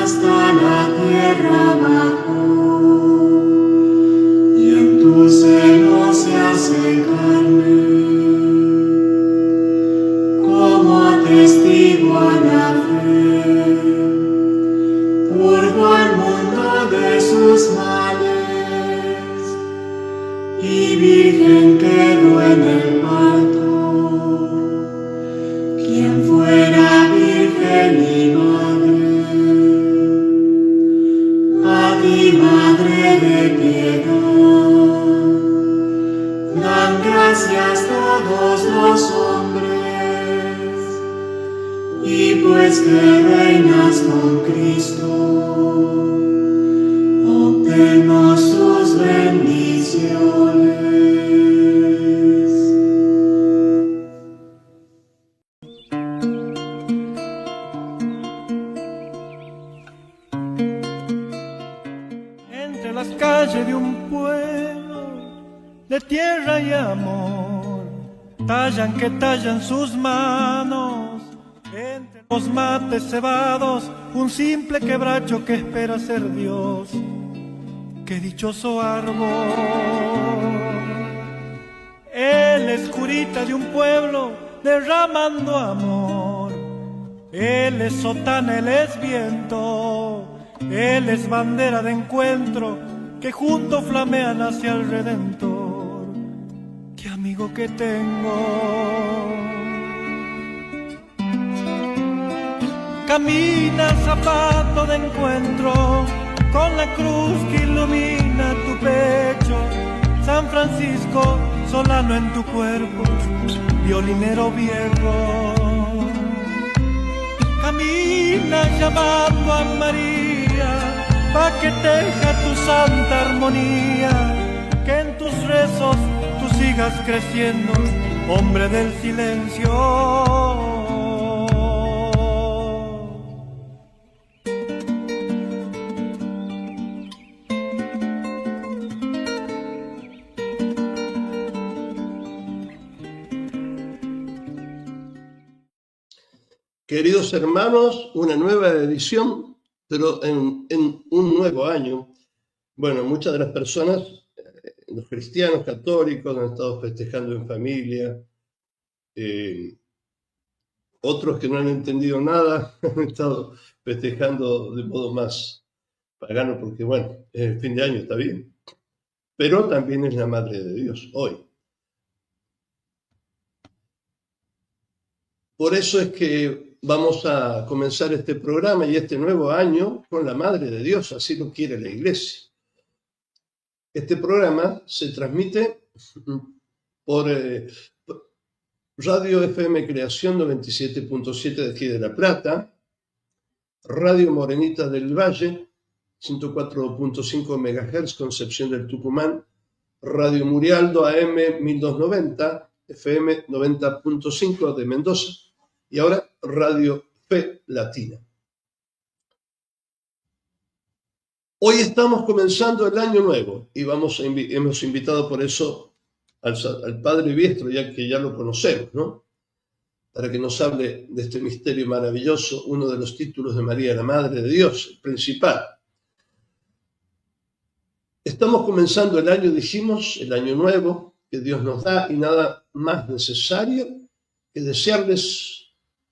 hasta la tierra bajó, y en tu seno se hace carne, como atestigua la fe, purgó al mundo de sus males, y virgen quedó en el parto. Quien fuera virgen y madre, a ti, Madre de piedad, dan gracias todos los hombres, y pues que reinas con Cristo, obtenos sus bendiciones. Entre las calles de un pueblo de tierra y amor, tallan que tallan sus manos. Entre los mates cebados, un simple quebracho que espera ser Dios. ¡Qué dichoso árbol! Él es curita de un pueblo derramando amor. Él es sotana, él es viento. Él es bandera de encuentro que juntos flamean hacia el Redentor. ¡Qué amigo que tengo! Camina zapato de encuentro con la cruz que ilumina tu pecho. San Francisco, solano en tu cuerpo, violinero viejo. Camina llamando a María, pa' que teja tu santa armonía, que en tus rezos tú sigas creciendo, hombre del silencio. Queridos hermanos, una nueva edición, pero en un nuevo año. Bueno, muchas de las personas, los cristianos católicos, han estado festejando en familia. Otros que no han entendido nada han estado festejando de modo más pagano, porque bueno, es el fin de año, está bien. Pero también es la Madre de Dios hoy. Por eso es que vamos a comenzar este programa y este nuevo año con la Madre de Dios, así lo quiere la Iglesia. Este programa se transmite por Radio FM Creación 97.7 de aquí de La Plata, Radio Morenita del Valle, 104.5 MHz, Concepción del Tucumán, Radio Murialdo AM 1290, FM 90.5 de Mendoza, y ahora Radio Fe Latina. Hoy estamos comenzando el año nuevo y hemos invitado por eso al Padre Biestro, ya que ya lo conocemos, ¿no? Para que nos hable de este misterio maravilloso, uno de los títulos de María, la Madre de Dios, el principal. Estamos comenzando el año, dijimos, el año nuevo que Dios nos da, y nada más necesario que desearles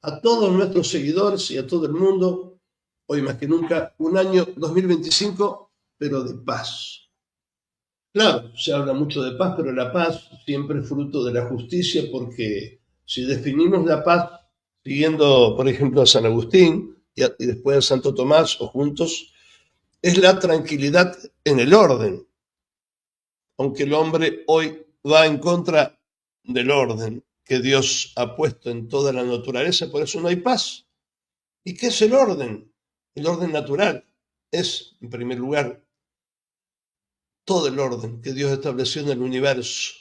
a todos nuestros seguidores y a todo el mundo, hoy más que nunca, un año 2025, pero de paz. Claro, se habla mucho de paz, pero la paz siempre es fruto de la justicia, porque si definimos la paz siguiendo, por ejemplo, a San Agustín y después a Santo Tomás o juntos, es la tranquilidad en el orden, aunque el hombre hoy va en contra del orden que Dios ha puesto en toda la naturaleza, por eso no hay paz. ¿Y qué es el orden? El orden natural es, en primer lugar, todo el orden que Dios estableció en el universo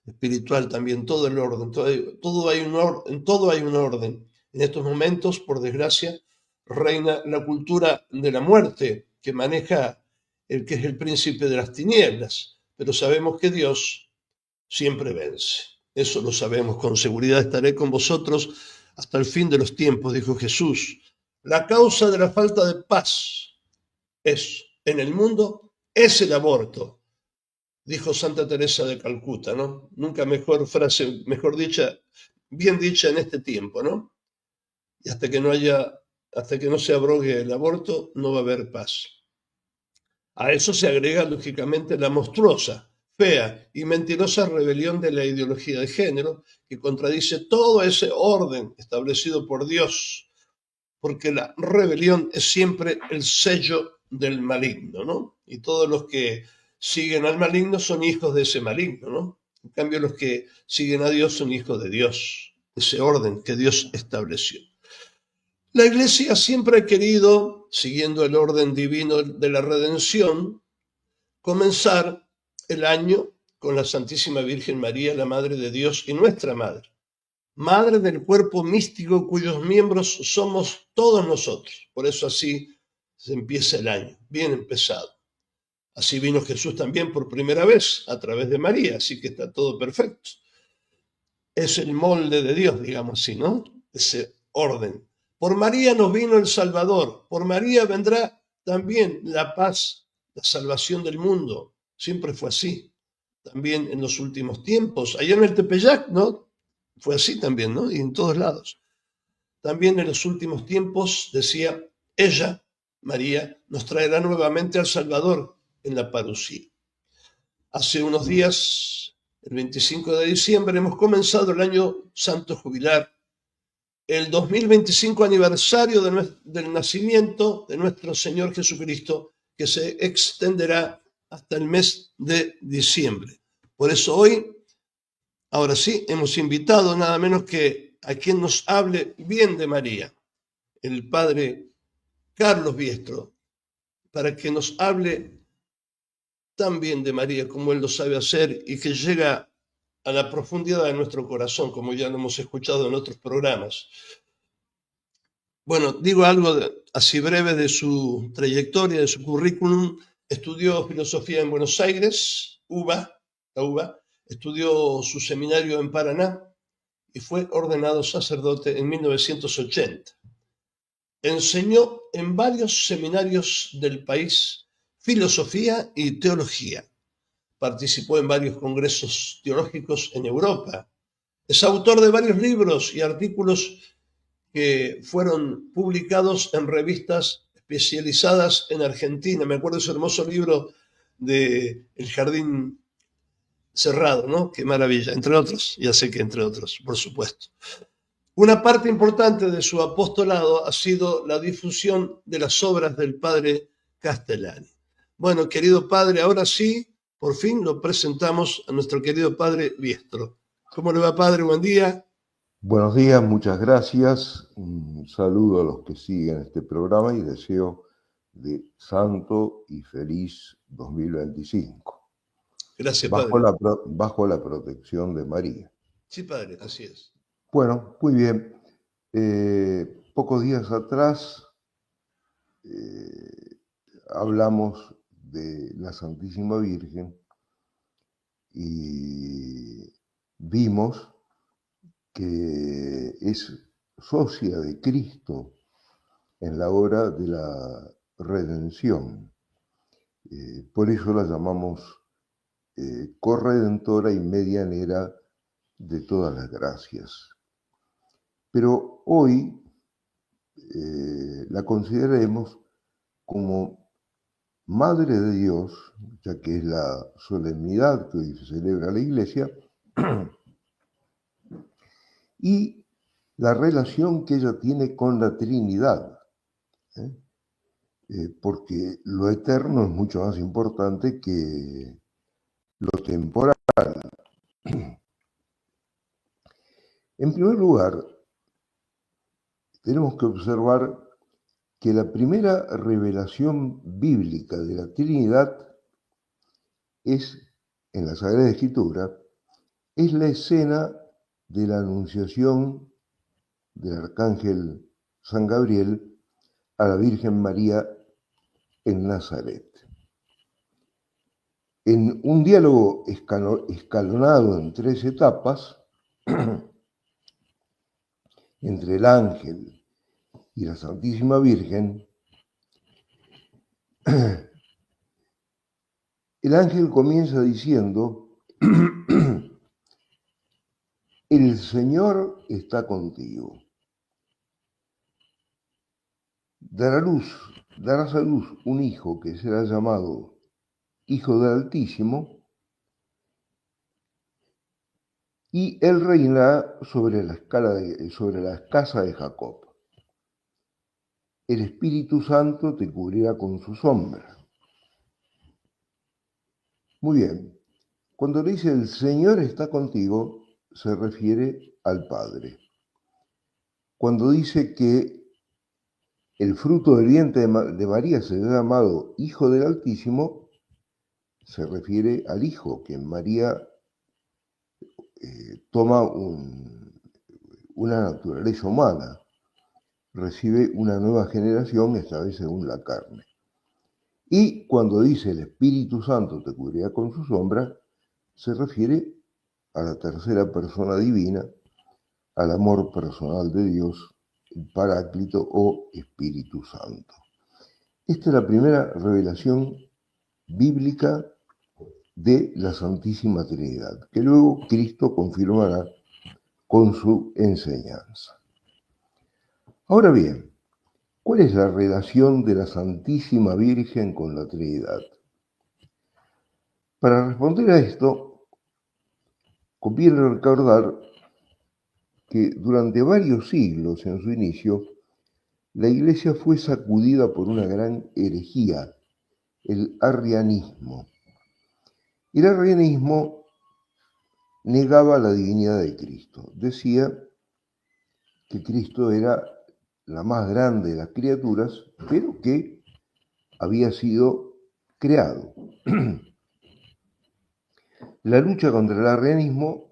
espiritual también, todo el orden, en todo hay un orden. En estos momentos, por desgracia, reina la cultura de la muerte que maneja el que es el príncipe de las tinieblas, pero sabemos que Dios siempre vence. Eso lo sabemos con seguridad. Estaré con vosotros hasta el fin de los tiempos, dijo Jesús. La causa de la falta de paz en el mundo es el aborto, dijo Santa Teresa de Calcuta, ¿no? Nunca mejor frase, mejor dicha, bien dicha en este tiempo, ¿no? Y hasta que no se abrogue el aborto, no va a haber paz. A eso se agrega, lógicamente, la monstruosa, fea y mentirosa rebelión de la ideología de género, que contradice todo ese orden establecido por Dios, porque la rebelión es siempre el sello del maligno, ¿no? Y todos los que siguen al maligno son hijos de ese maligno, ¿no? En cambio, los que siguen a Dios son hijos de Dios, ese orden que Dios estableció. La Iglesia siempre ha querido, siguiendo el orden divino de la redención, comenzar el año con la Santísima Virgen María, la Madre de Dios y nuestra Madre. Madre del cuerpo místico cuyos miembros somos todos nosotros. Por eso así se empieza el año, bien empezado. Así vino Jesús también por primera vez a través de María, así que está todo perfecto. Es el molde de Dios, digamos así, ¿no? Ese orden. Por María nos vino el Salvador, por María vendrá también la paz, la salvación del mundo. Siempre fue así. También en los últimos tiempos, allá en el Tepeyac, ¿no? Fue así también, ¿no? Y en todos lados. También en los últimos tiempos, decía, ella, María, nos traerá nuevamente al Salvador en la parucía. Hace unos días, el 25 de diciembre, hemos comenzado el año santo jubilar, el 2025 aniversario del nacimiento de nuestro Señor Jesucristo, que se extenderá hasta el mes de diciembre. Por eso hoy, ahora sí, hemos invitado nada menos que a quien nos hable bien de María, el padre Carlos Biestro, para que nos hable tan bien de María como él lo sabe hacer y que llega a la profundidad de nuestro corazón, como ya lo hemos escuchado en otros programas. Bueno, digo algo así breve de su trayectoria, de su currículum. Estudió filosofía en Buenos Aires, la UBA, estudió su seminario en Paraná y fue ordenado sacerdote en 1980. Enseñó en varios seminarios del país filosofía y teología. Participó en varios congresos teológicos en Europa. Es autor de varios libros y artículos que fueron publicados en revistas especializadas en Argentina. Me acuerdo de ese hermoso libro de El Jardín Cerrado, ¿no? Qué maravilla, entre otros, ya sé que entre otros, por supuesto. Una parte importante de su apostolado ha sido la difusión de las obras del padre Castellani. Bueno, querido padre, ahora sí, por fin lo presentamos a nuestro querido padre Biestro. ¿Cómo le va, padre? Buen día. Buenos días, muchas gracias. Un saludo a los que siguen este programa y deseo de santo y feliz 2025. Gracias, padre. Bajo la protección de María. Sí, padre, así es. Bueno, muy bien. Pocos días atrás hablamos de la Santísima Virgen y vimos que es socia de Cristo en la obra de la redención. Por eso la llamamos corredentora y medianera de todas las gracias. Pero hoy la consideraremos como Madre de Dios, ya que es la solemnidad que hoy se celebra la Iglesia, y la relación que ella tiene con la Trinidad, porque lo eterno es mucho más importante que lo temporal. En primer lugar, tenemos que observar que la primera revelación bíblica de la Trinidad es, en la Sagrada Escritura, es la escena de la anunciación del arcángel San Gabriel a la Virgen María en Nazaret. En un diálogo escalonado en 3 etapas, entre el ángel y la Santísima Virgen, el ángel comienza diciendo, el Señor está contigo. Darás a luz un hijo que será llamado Hijo del Altísimo, y él reinará sobre la casa de Jacob. El Espíritu Santo te cubrirá con su sombra. Muy bien. Cuando le dice el Señor está contigo, se refiere al Padre. Cuando dice que el fruto del vientre de María será llamado Hijo del Altísimo, se refiere al Hijo, que en María toma una naturaleza humana, recibe una nueva generación, esta vez según la carne. Y cuando dice el Espíritu Santo te cubrirá con su sombra, se refiere a la tercera persona divina, al amor personal de Dios, el Paráclito o Espíritu Santo. Esta es la primera revelación bíblica de la Santísima Trinidad, que luego Cristo confirmará con su enseñanza. Ahora bien, ¿cuál es la relación de la Santísima Virgen con la Trinidad? Para responder a esto, conviene recordar que durante varios siglos en su inicio, la Iglesia fue sacudida por una gran herejía, el arrianismo. El arrianismo negaba la divinidad de Cristo. Decía que Cristo era la más grande de las criaturas, pero que había sido creado. La lucha contra el arrianismo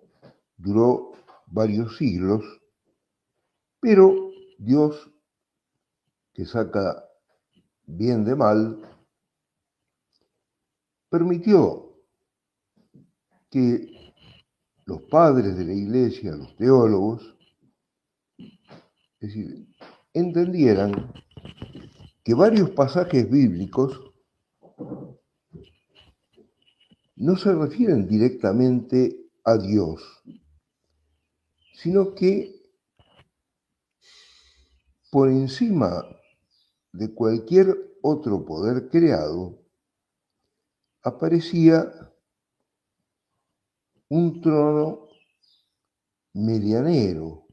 duró varios siglos, pero Dios, que saca bien de mal, permitió que los padres de la Iglesia, los teólogos, es decir, entendieran que varios pasajes bíblicos no se refieren directamente a Dios, sino que por encima de cualquier otro poder creado aparecía un trono medianero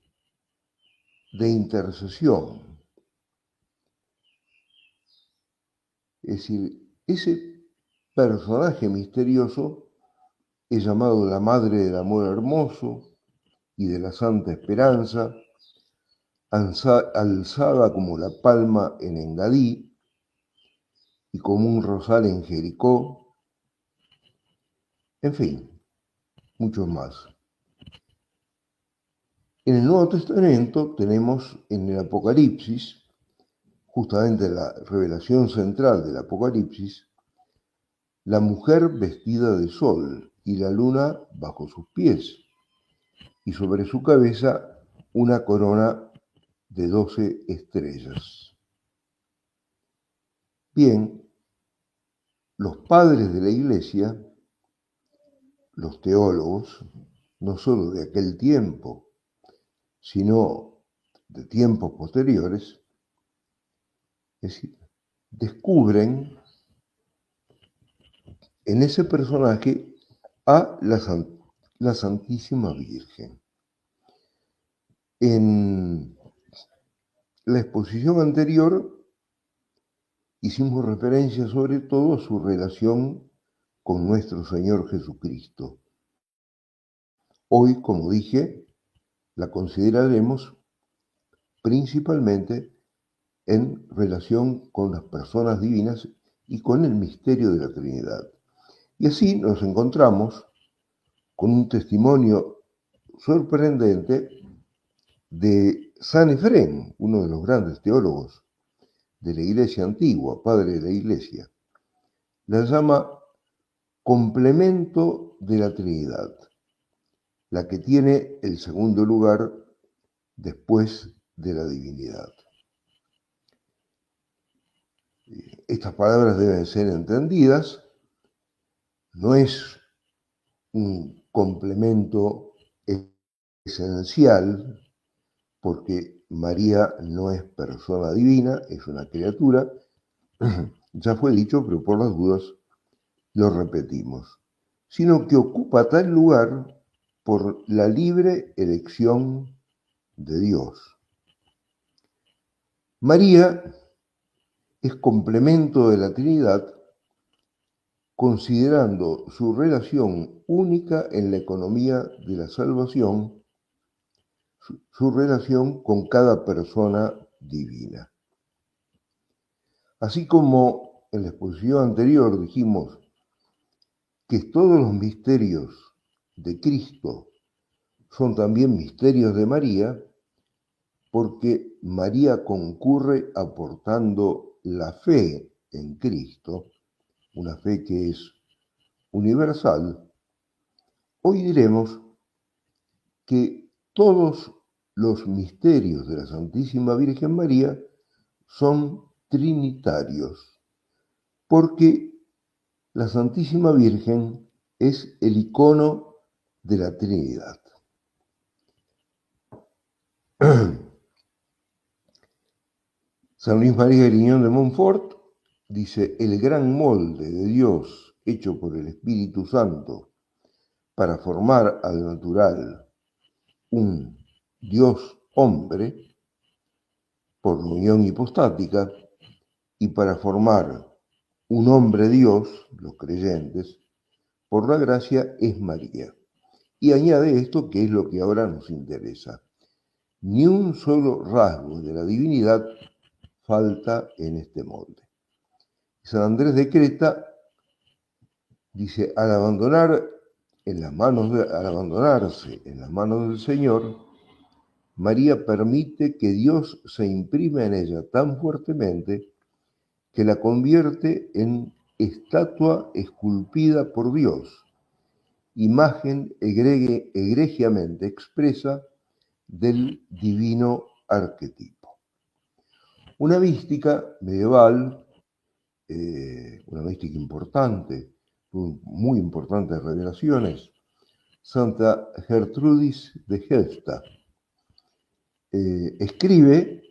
de intercesión. Es decir, ese personaje misterioso es llamado la Madre del Amor Hermoso y de la Santa Esperanza, alzada como la palma en Engadí y como un rosal en Jericó, en fin, muchos más. En el Nuevo Testamento tenemos en el Apocalipsis, justamente la revelación central del Apocalipsis, la mujer vestida de sol y la luna bajo sus pies, y sobre su cabeza una corona de 12 estrellas. Bien, los padres de la Iglesia, los teólogos, no solo de aquel tiempo, sino de tiempos posteriores, es decir, descubren en ese personaje a la Santísima Virgen. En la exposición anterior hicimos referencia sobre todo a su relación con nuestro Señor Jesucristo. Hoy, como dije, la consideraremos principalmente en relación con las personas divinas y con el misterio de la Trinidad. Y así nos encontramos con un testimonio sorprendente de San Efrén, uno de los grandes teólogos de la Iglesia antigua, padre de la Iglesia. La llama complemento de la Trinidad, la que tiene el segundo lugar después de la divinidad. Estas palabras deben ser entendidas, no es un complemento esencial, porque María no es persona divina, es una criatura. Ya fue dicho, pero por las dudas lo repetimos, sino que ocupa tal lugar por la libre elección de Dios. María es complemento de la Trinidad, considerando su relación única en la economía de la salvación, su relación con cada persona divina. Así como en la exposición anterior dijimos que todos los misterios de Cristo son también misterios de María, porque María concurre aportando la fe en Cristo, una fe que es universal. Hoy diremos que todos los misterios de la Santísima Virgen María son trinitarios, porque la Santísima Virgen es el icono de la Trinidad. San Luis María Griñón de Montfort dice: el gran molde de Dios hecho por el Espíritu Santo para formar al natural un Dios hombre por la unión hipostática y para formar un hombre Dios, los creyentes, por la gracia, es María. Y añade esto, que es lo que ahora nos interesa: ni un solo rasgo de la divinidad falta en este molde. San Andrés de Creta dice: al abandonarse en las manos del Señor, María permite que Dios se imprime en ella tan fuertemente que la convierte en estatua esculpida por Dios, imagen egregiamente expresa del divino arquetipo. Una mística medieval, una mística importante, muy importantes revelaciones, Santa Gertrudis de Helsta, escribe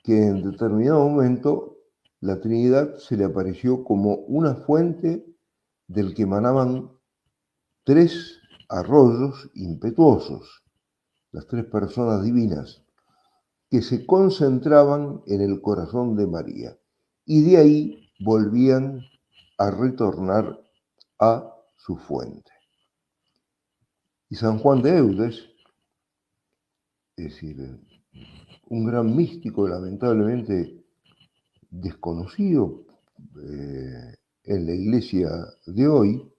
que en determinado momento la Trinidad se le apareció como una fuente del que emanaban 3 arroyos impetuosos, las 3 personas divinas, que se concentraban en el corazón de María, y de ahí volvían a retornar a su fuente. Y San Juan de Eudes, es decir, un gran místico lamentablemente desconocido en la iglesia de hoy,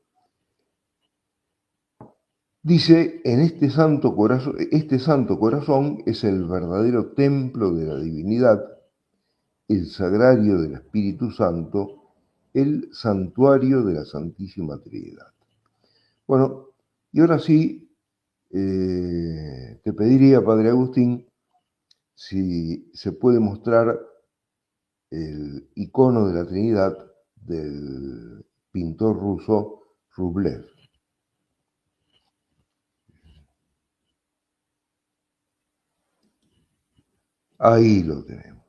dice: este santo corazón es el verdadero templo de la divinidad, el sagrario del Espíritu Santo, el santuario de la Santísima Trinidad. Bueno, y ahora sí, te pediría, Padre Agustín, si se puede mostrar el icono de la Trinidad del pintor ruso Rublev. Ahí lo tenemos.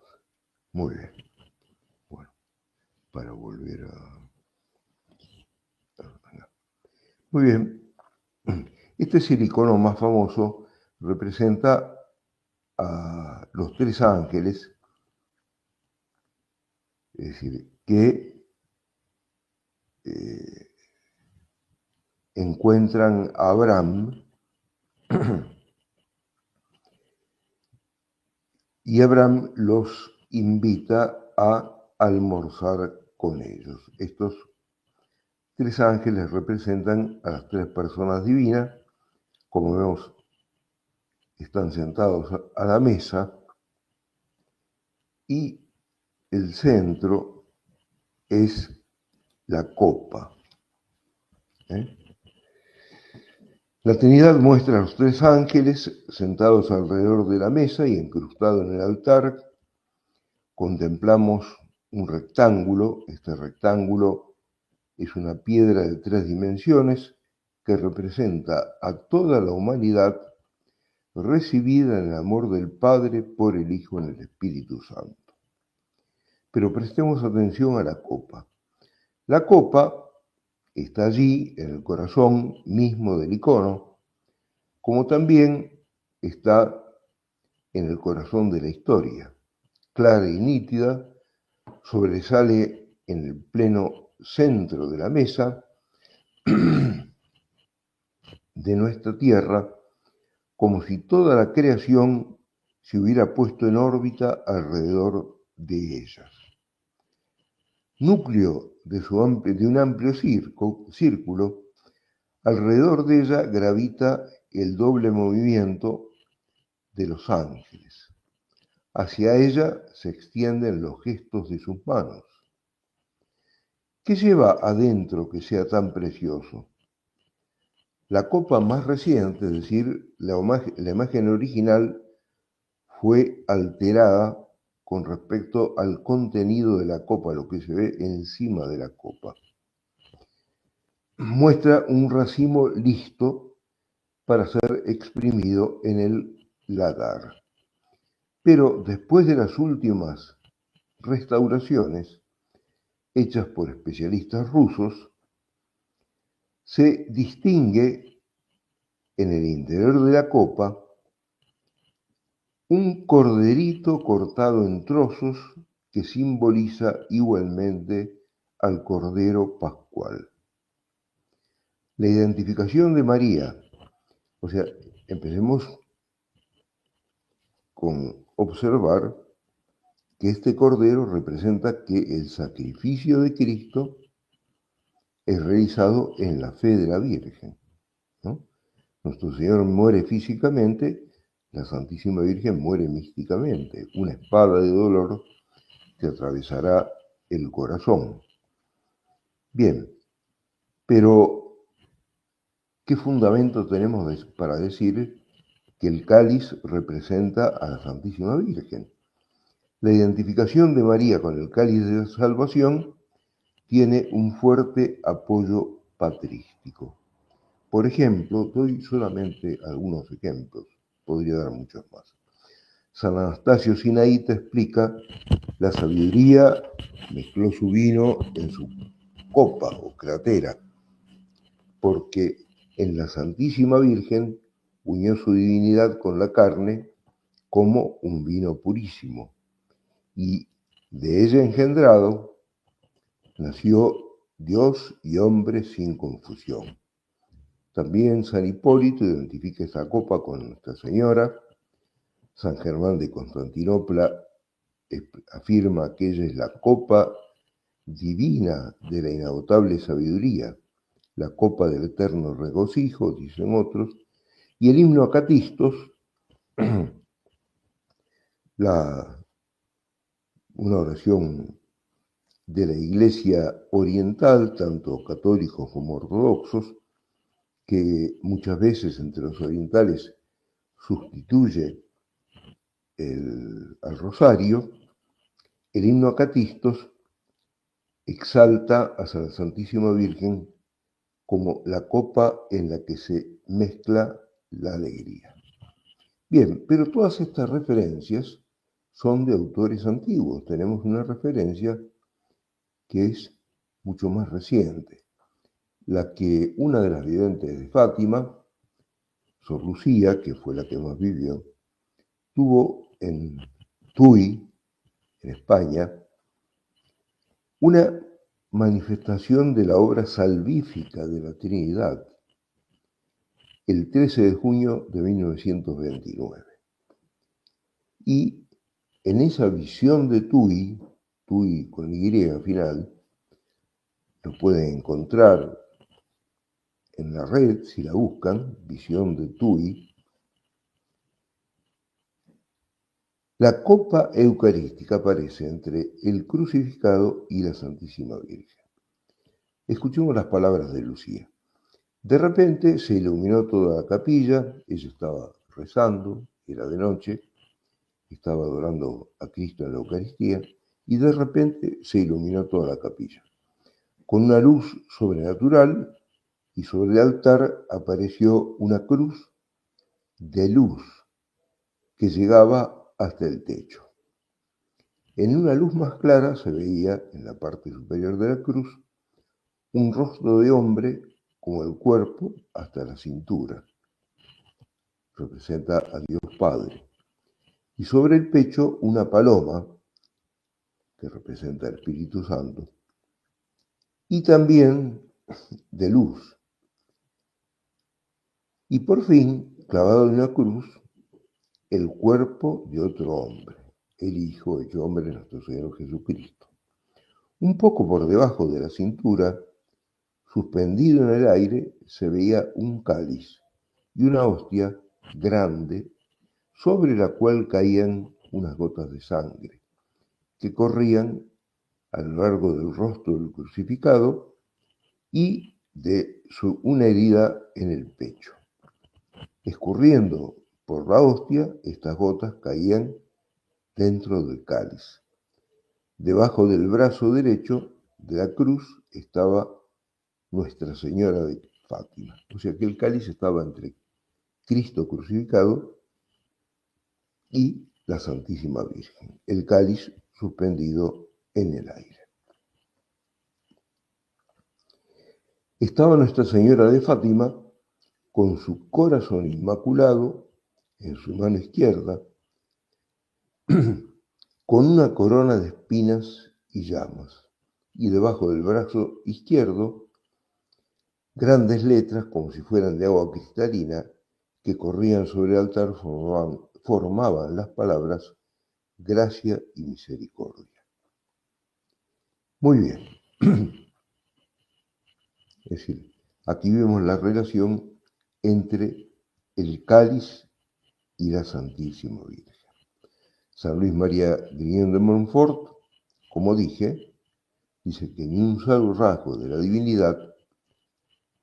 Muy bien. Bueno, para volver a... Muy bien. Este es el icono más famoso. Representa a los 3 ángeles, es decir, que encuentran a Abraham y Abraham los invita a almorzar con ellos. Estos 3 ángeles representan a las 3 personas divinas. Como vemos, están sentados a la mesa y el centro es la copa. La Trinidad muestra a los 3 ángeles sentados alrededor de la mesa y incrustados en el altar. Contemplamos un rectángulo. Este rectángulo es una piedra de 3 dimensiones que representa a toda la humanidad recibida en el amor del Padre por el Hijo en el Espíritu Santo. Pero prestemos atención a la copa. La copa está allí en el corazón mismo del icono, como también está en el corazón de la historia. Clara y nítida, sobresale en el pleno centro de la mesa de nuestra tierra, como si toda la creación se hubiera puesto en órbita alrededor de ellas. Núcleo de un amplio círculo, alrededor de ella gravita el doble movimiento de los ángeles. Hacia ella se extienden los gestos de sus manos. ¿Qué lleva adentro que sea tan precioso? La copa más reciente, es decir, la imagen original, fue alterada con respecto al contenido de la copa, lo que se ve encima de la copa. Muestra un racimo listo para ser exprimido en el lagar. Pero después de las últimas restauraciones, hechas por especialistas rusos, se distingue en el interior de la copa un corderito cortado en trozos que simboliza igualmente al Cordero Pascual. La identificación de María, o sea, empecemos con observar que este Cordero representa que el sacrificio de Cristo es realizado en la fe de la Virgen, ¿no? Nuestro Señor muere físicamente, la Santísima Virgen muere místicamente, una espada de dolor que atravesará el corazón. Bien, pero ¿qué fundamento tenemos para decir que el cáliz representa a la Santísima Virgen? La identificación de María con el cáliz de la salvación tiene un fuerte apoyo patrístico. Por ejemplo, doy solamente algunos ejemplos, podría dar muchos más. San Anastasio Sinaíta explica: la sabiduría mezcló su vino en su copa o cratera, porque en la Santísima Virgen unió su divinidad con la carne como un vino purísimo, y de ella engendrado nació Dios y hombre sin confusión. También San Hipólito identifica esta copa con Nuestra Señora. San Germán de Constantinopla afirma que ella es la copa divina de la inagotable sabiduría, la copa del eterno regocijo, dicen otros, y el himno Acatistos, una oración de la Iglesia oriental, tanto católicos como ortodoxos, que muchas veces entre los orientales sustituye al rosario. El himno Acatistos exalta a la Santísima Virgen como la copa en la que se mezcla la alegría. Bien, pero todas estas referencias son de autores antiguos. Tenemos una referencia que es mucho más reciente, la que una de las videntes de Fátima, Sor Lucía, que fue la que más vivió, tuvo en Tui, en España, una manifestación de la obra salvífica de la Trinidad, el 13 de junio de 1929. Y en esa visión de Tui con Y al final, lo pueden encontrar en la red si la buscan, visión de Tui. La copa eucarística aparece entre el crucificado y la Santísima Virgen. Escuchemos las palabras de Lucía. De repente se iluminó toda la capilla, ella estaba rezando, era de noche, estaba adorando a Cristo en la Eucaristía, y de repente se iluminó toda la capilla. Con una luz sobrenatural y sobre el altar apareció una cruz de luz que llegaba hasta el techo. En una luz más clara se veía en la parte superior de la cruz un rostro de hombre con el cuerpo hasta la cintura. Representa a Dios Padre. Y sobre el pecho una paloma que representa al Espíritu Santo. Y también de luz. Y por fin, clavado en una cruz, el cuerpo de otro hombre, el Hijo hecho hombre, nuestro Señor Jesucristo. Un poco por debajo de la cintura, suspendido en el aire, se veía un cáliz y una hostia grande sobre la cual caían unas gotas de sangre que corrían a lo largo del rostro del crucificado y de una herida en el pecho. Escurriendo por la hostia, estas gotas caían dentro del cáliz. Debajo del brazo derecho de la cruz estaba Nuestra Señora de Fátima. O sea que el cáliz estaba entre Cristo crucificado y la Santísima Virgen. El cáliz suspendido en el aire. Estaba Nuestra Señora de Fátima con su corazón inmaculado en su mano izquierda, con una corona de espinas y llamas, y debajo del brazo izquierdo grandes letras como si fueran de agua cristalina que corrían sobre el altar formaban las palabras gracia y misericordia. Muy bien. Es decir, aquí vemos la relación entre el cáliz y la Santísima Virgen. San Luis María Grignion de Montfort, como dije, dice que ni un solo rasgo de la divinidad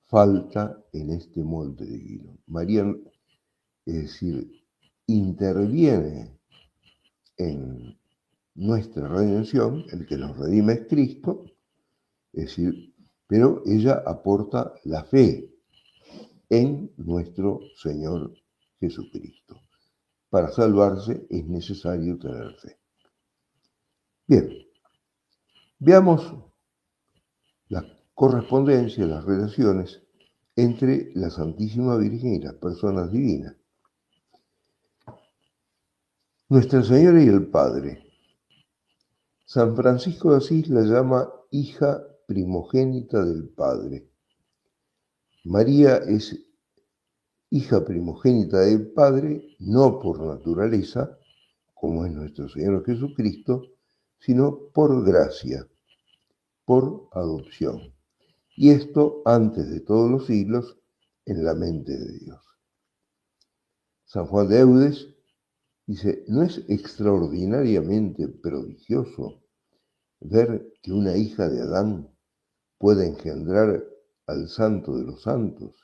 falta en este molde divino. María, es decir, interviene en nuestra redención, el que nos redime es Cristo, es decir, pero ella aporta la fe en nuestro Señor Jesucristo. Para salvarse es necesario tener fe. Bien, veamos la correspondencia, las relaciones entre la Santísima Virgen y las personas divinas. Nuestra Señora y el Padre. San Francisco de Asís la llama hija primogénita del Padre. María es hija primogénita del Padre, no por naturaleza, como es nuestro Señor Jesucristo, sino por gracia, por adopción. Y esto antes de todos los siglos en la mente de Dios. San Juan de Eudes dice, ¿no es extraordinariamente prodigioso ver que una hija de Adán puede engendrar al Santo de los Santos,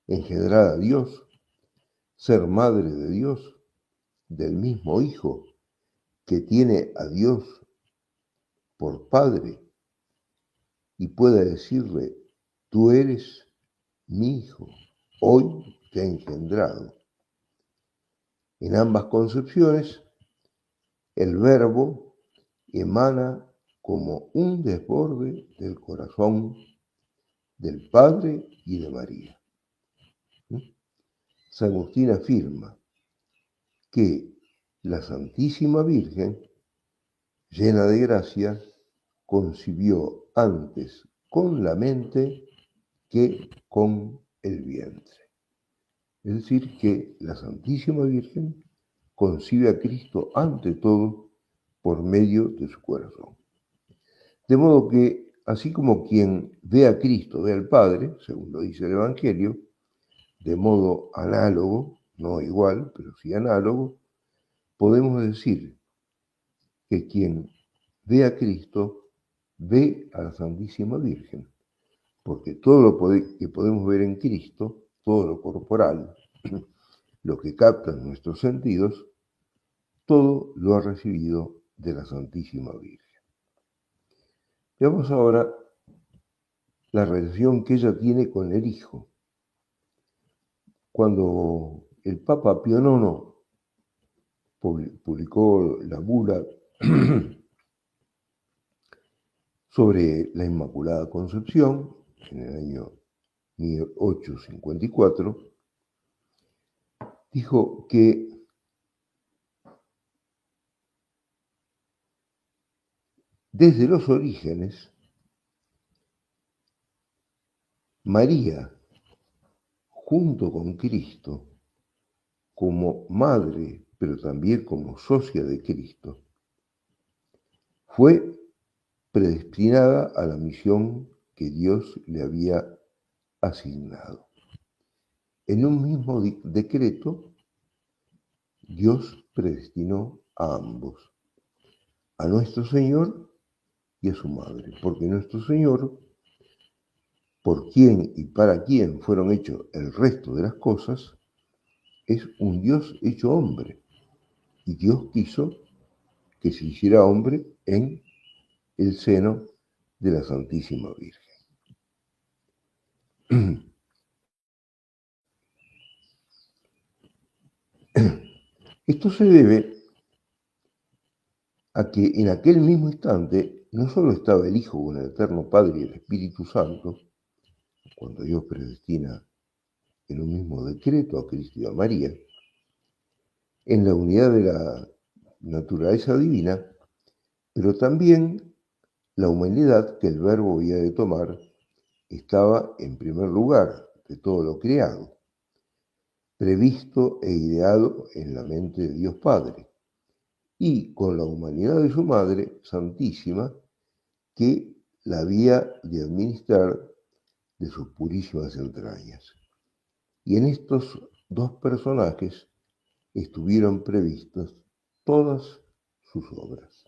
engendrar a Dios, ser madre de Dios, del mismo Hijo que tiene a Dios por Padre y pueda decirle, tú eres mi Hijo, hoy te he engendrado? En ambas concepciones, el Verbo emana como un desborde del corazón del Padre y de María. San Agustín afirma que la Santísima Virgen, llena de gracia, concibió antes con la mente que con el vientre. Es decir, que la Santísima Virgen concibe a Cristo ante todo por medio de su corazón. De modo que, así como quien ve a Cristo ve al Padre, según lo dice el Evangelio, de modo análogo, no igual, pero sí análogo, podemos decir que quien ve a Cristo ve a la Santísima Virgen, porque todo lo que podemos ver en Cristo, todo lo corporal, lo que captan nuestros sentidos, todo lo ha recibido de la Santísima Virgen. Veamos ahora la relación que ella tiene con el Hijo. Cuando el Papa Pío IX publicó la bula sobre la Inmaculada Concepción en el año 1854, dijo que desde los orígenes, María, junto con Cristo, como madre, pero también como socia de Cristo, fue predestinada a la misión que Dios le había asignado. En un mismo decreto, Dios predestinó a ambos, a nuestro Señor y a su madre, porque nuestro Señor, por quien y para quien fueron hechos el resto de las cosas, es un Dios hecho hombre, y Dios quiso que se hiciera hombre en el seno de la Santísima Virgen. Esto se debe a que en aquel mismo instante no solo estaba el Hijo con el Eterno Padre y el Espíritu Santo, cuando Dios predestina en un mismo decreto a Cristo y a María, en la unidad de la naturaleza divina, pero también la humanidad que el Verbo había de tomar estaba en primer lugar de todo lo creado, previsto e ideado en la mente de Dios Padre, y con la humanidad de su Madre Santísima, que la había de administrar de sus purísimas entrañas. Y en estos dos personajes estuvieron previstas todas sus obras.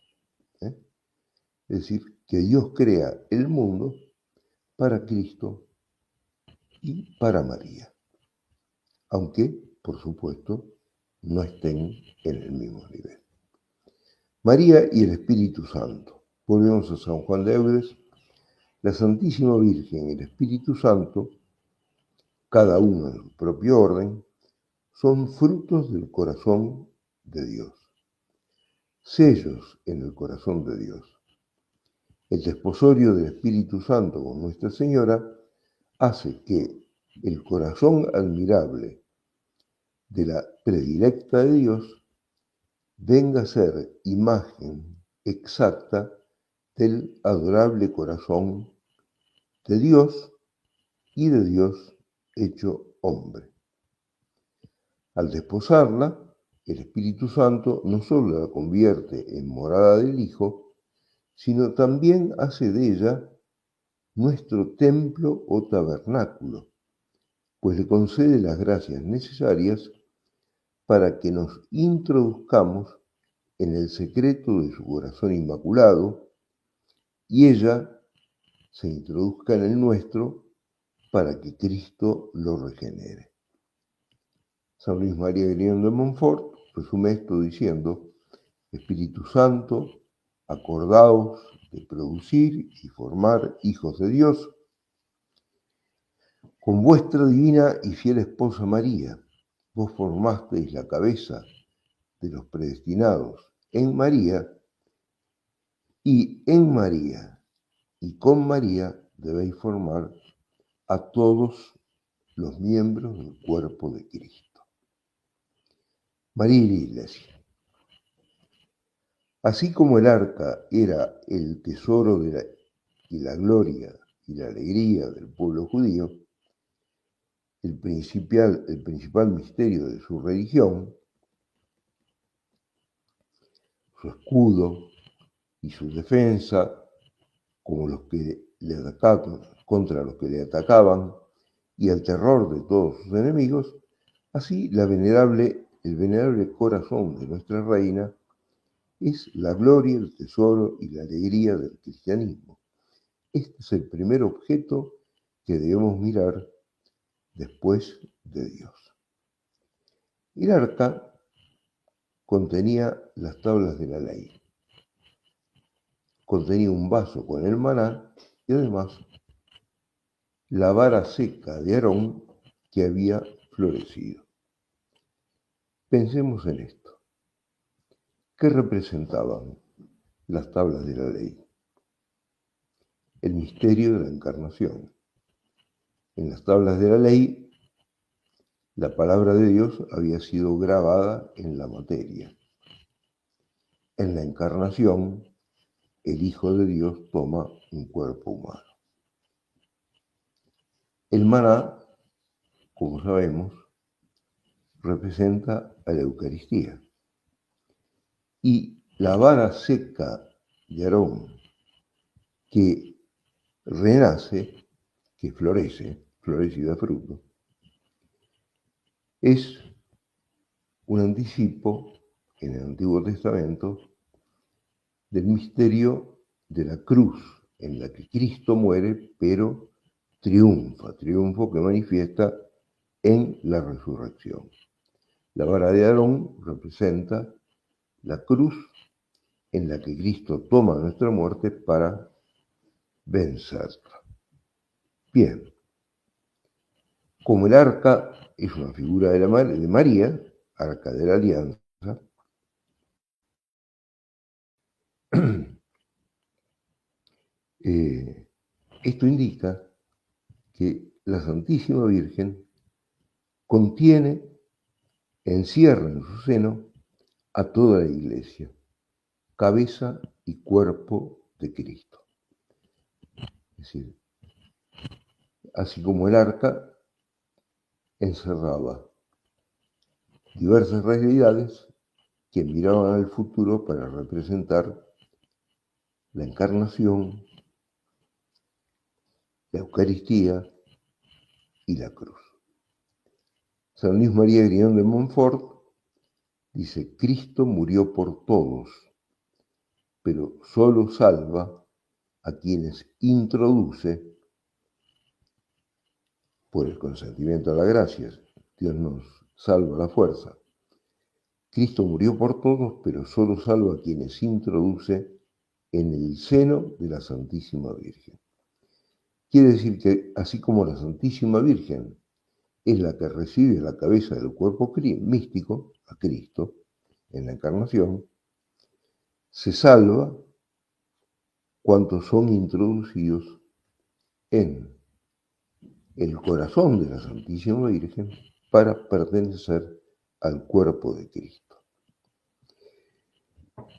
Es decir, que Dios crea el mundo para Cristo y para María, aunque, por supuesto, no estén en el mismo nivel. María y el Espíritu Santo. Volvemos a San Juan de Eudes. La Santísima Virgen y el Espíritu Santo, cada uno en su propio orden, son frutos del corazón de Dios, sellos en el corazón de Dios. El desposorio del Espíritu Santo con Nuestra Señora hace que el corazón admirable de la predilecta de Dios venga a ser imagen exacta del adorable corazón de Dios y de Dios hecho hombre. Al desposarla, el Espíritu Santo no solo la convierte en morada del Hijo, sino también hace de ella nuestro templo o tabernáculo, pues le concede las gracias necesarias para que nos introduzcamos en el secreto de su corazón inmaculado y ella se introduzca en el nuestro para que Cristo lo regenere. San Luis María Griñón de Montfort resume esto diciendo: Espíritu Santo, acordaos de producir y formar hijos de Dios con vuestra divina y fiel esposa María. Vos formasteis la cabeza de los predestinados en María, y en María y con María debéis formar a todos los miembros del cuerpo de Cristo. María y la Iglesia. Así como el arca era el tesoro y la gloria y la alegría del pueblo judío, el principal misterio de su religión, su escudo y su defensa como los que le atacaban, contra los que le atacaban, y el terror de todos sus enemigos, así el venerable corazón de nuestra reina es la gloria, el tesoro y la alegría del cristianismo. Este es el primer objeto que debemos mirar después de Dios. El arca contenía las tablas de la ley, contenía un vaso con el maná y además la vara seca de Aarón que había florecido. Pensemos en esto. ¿Qué representaban las tablas de la ley? El misterio de la encarnación. En las tablas de la ley, la palabra de Dios había sido grabada en la materia. En la encarnación, el Hijo de Dios toma un cuerpo humano. El maná, como sabemos, representa a la Eucaristía. Y la vara seca de Aarón, que renace, que florece y da fruto, es un anticipo en el Antiguo Testamento del misterio de la cruz, en la que Cristo muere, pero triunfo que manifiesta en la resurrección. La vara de Aarón representa la cruz en la que Cristo toma nuestra muerte para vencerla. Bien, como el arca es una figura de María, arca de la alianza, esto indica que la Santísima Virgen encierra en su seno a toda la Iglesia, cabeza y cuerpo de Cristo. Es decir, así como el arca encerraba diversas realidades que miraban al futuro para representar la encarnación, la Eucaristía y la cruz. San Luis María Grignon de Montfort dice: Cristo murió por todos, pero solo salva a quienes introduce por el consentimiento a la gracia. Dios nos salva a la fuerza. Cristo murió por todos, pero solo salva a quienes introduce en el seno de la Santísima Virgen. Quiere decir que así como la Santísima Virgen es la que recibe la cabeza del cuerpo místico, a Cristo, en la encarnación, se salva cuantos son introducidos en el corazón de la Santísima Virgen para pertenecer al cuerpo de Cristo.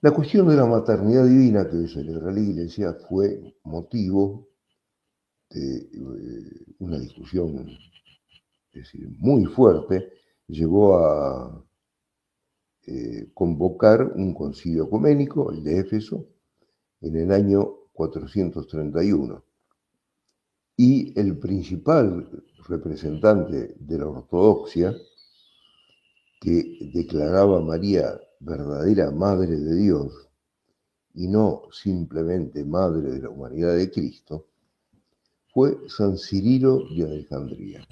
La cuestión de la maternidad divina que hoy celebra la Iglesia fue motivo de una discusión, es decir, muy fuerte. Llegó a convocar un concilio ecuménico, el de Éfeso, en el año 431. Y el principal representante de la ortodoxia, que declaraba a María verdadera Madre de Dios y no simplemente Madre de la humanidad de Cristo, fue San Cirilo de Alejandría.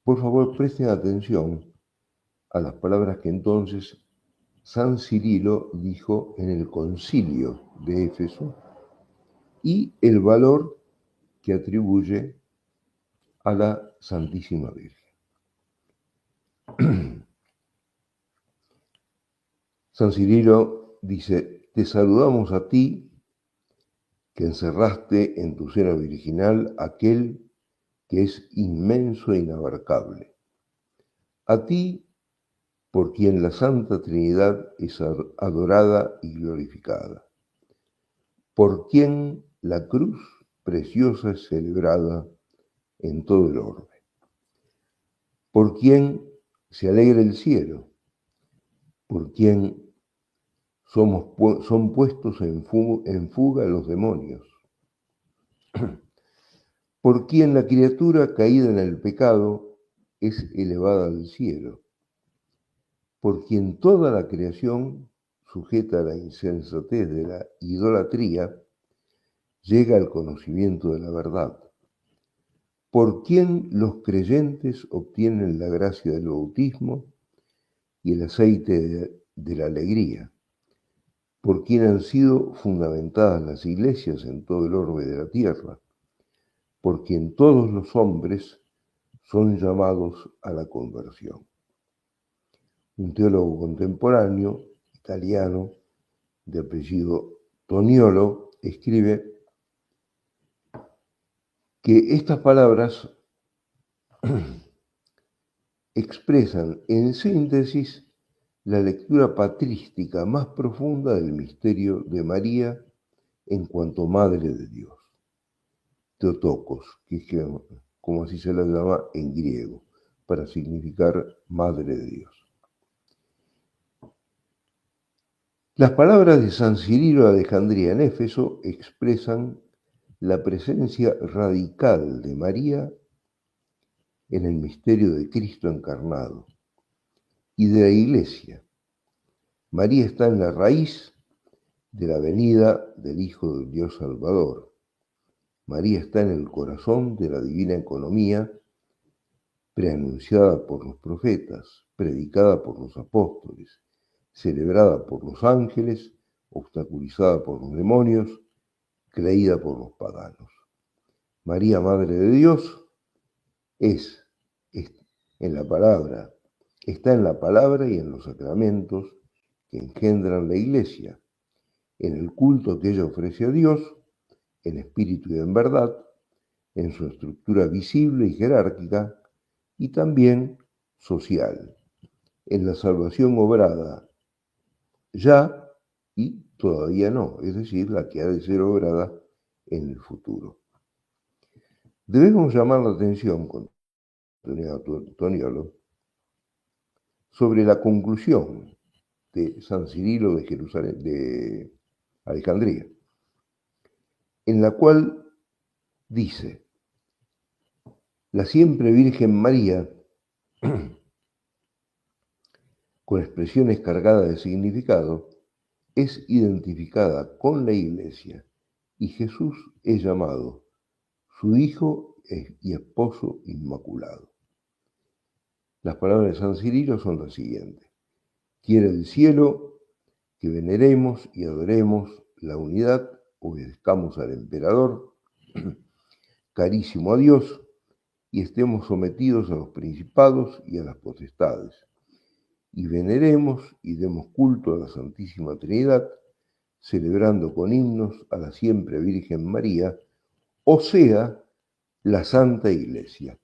Por favor, presten atención a las palabras que entonces San Cirilo dijo en el concilio de Éfeso y el valor que atribuye a la Santísima Virgen. San Cirilo dice: te saludamos a ti, que encerraste en tu seno virginal aquel que es inmenso e inabarcable. A ti, por quien la Santa Trinidad es adorada y glorificada, por quien la cruz preciosa es celebrada en todo el orbe, por quien se alegra el cielo, por quien son puestos en fuga los demonios, por quien la criatura caída en el pecado es elevada al cielo, por quien toda la creación, sujeta a la insensatez de la idolatría, llega al conocimiento de la verdad, por quien los creyentes obtienen la gracia del bautismo y el aceite de la alegría, por quien han sido fundamentadas las iglesias en todo el orbe de la tierra, por quien todos los hombres son llamados a la conversión. Un teólogo contemporáneo italiano de apellido Toniolo escribe que estas palabras expresan en síntesis la lectura patrística más profunda del misterio de María en cuanto Madre de Dios. Theotokos, que es como así se la llama en griego, para significar Madre de Dios. Las palabras de San Cirilo de Alejandría en Éfeso expresan la presencia radical de María en el misterio de Cristo encarnado y de la Iglesia. María está en la raíz de la venida del Hijo del Dios Salvador. María está en el corazón de la divina economía, preanunciada por los profetas, predicada por los apóstoles, celebrada por los ángeles, obstaculizada por los demonios, creída por los paganos. María, Madre de Dios, está en la palabra y en los sacramentos que engendran la Iglesia, en el culto que ella ofrece a Dios, en espíritu y en verdad, en su estructura visible y jerárquica, y también social, en la salvación obrada ya y todavía no, es decir, la que ha de ser obrada en el futuro. Debemos llamar la atención, continúa Toniolo, sobre la conclusión de San Cirilo de Jerusalén, de Alejandría, en la cual dice: la siempre Virgen María, con expresiones cargadas de significado, es identificada con la Iglesia y Jesús es llamado su Hijo y Esposo Inmaculado. Las palabras de San Cirilo son las siguientes: quiere el cielo que veneremos y adoremos la unidad, obedezcamos al emperador, carísimo a Dios, y estemos sometidos a los principados y a las potestades, y veneremos y demos culto a la Santísima Trinidad, celebrando con himnos a la siempre Virgen María, o sea, la Santa Iglesia.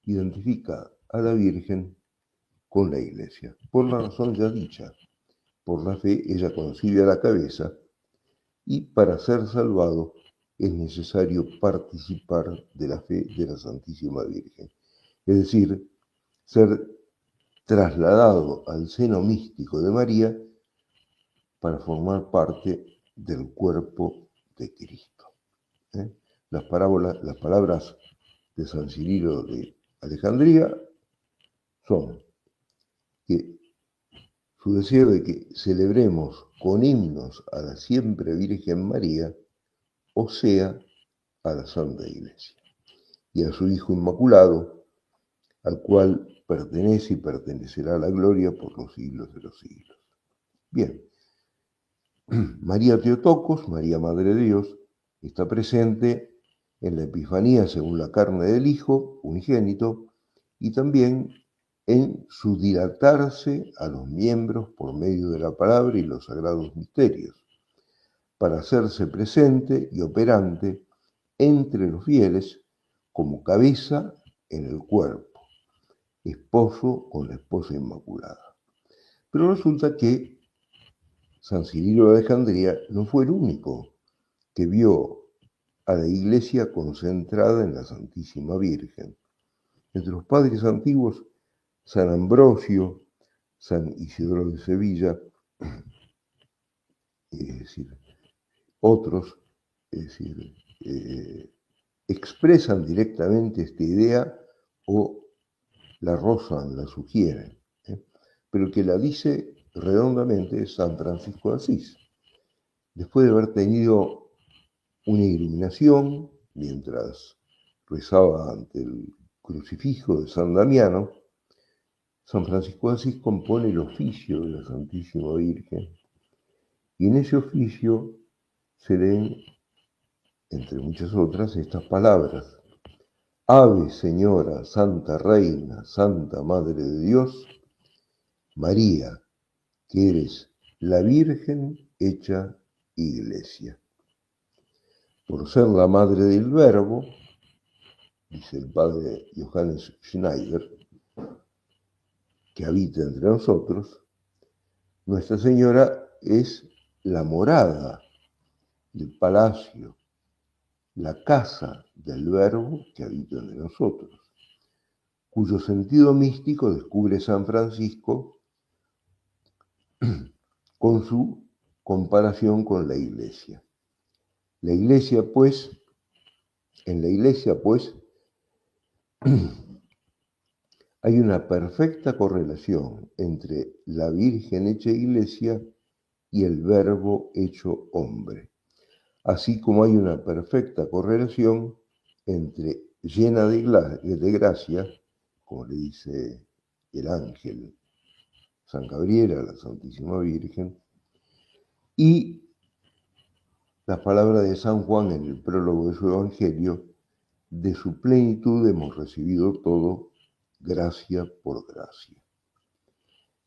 Identifica a la Virgen con la Iglesia, por la razón ya dicha. Por la fe ella concibe a la cabeza, y para ser salvado es necesario participar de la fe de la Santísima Virgen, es decir, ser trasladado al seno místico de María para formar parte del cuerpo de Cristo. Las palabras de San Cirilo de Alejandría son que su deseo de que celebremos con himnos a la siempre Virgen María, o sea, a la Santa Iglesia, y a su Hijo Inmaculado, al cual pertenece y pertenecerá la gloria por los siglos de los siglos. Bien, María Theotokos, María Madre de Dios, está presente en la Epifanía según la carne del Hijo unigénito y también en su dilatarse a los miembros por medio de la palabra y los sagrados misterios, para hacerse presente y operante entre los fieles como cabeza en el cuerpo, esposo con la esposa inmaculada. Pero resulta que San Cirilo de Alejandría no fue el único que vio a la Iglesia concentrada en la Santísima Virgen. Entre los padres antiguos, San Ambrosio, San Isidoro de Sevilla, es decir, otros, expresan directamente esta idea o la rozan, la sugieren, pero el que la dice redondamente es San Francisco de Asís. Después de haber tenido una iluminación mientras rezaba ante el crucifijo de San Damiano, San Francisco de Asís compone el oficio de la Santísima Virgen Y en ese oficio se leen, entre muchas otras, estas palabras: Ave Señora, Santa Reina, Santa Madre de Dios, María, que eres la Virgen hecha Iglesia. Por ser la madre del Verbo, dice el padre Johannes Schneider, que habita entre nosotros, Nuestra Señora es la morada, el palacio, la casa del Verbo que habita entre nosotros, cuyo sentido místico descubre San Francisco con su comparación con la Iglesia. En la Iglesia, pues, hay una perfecta correlación entre la Virgen hecha Iglesia y el Verbo hecho hombre, así como hay una perfecta correlación entre llena de gracia, como le dice el ángel San Gabriel a la Santísima Virgen, y las palabras de San Juan en el prólogo de su Evangelio: de su plenitud hemos recibido todo, gracia por gracia.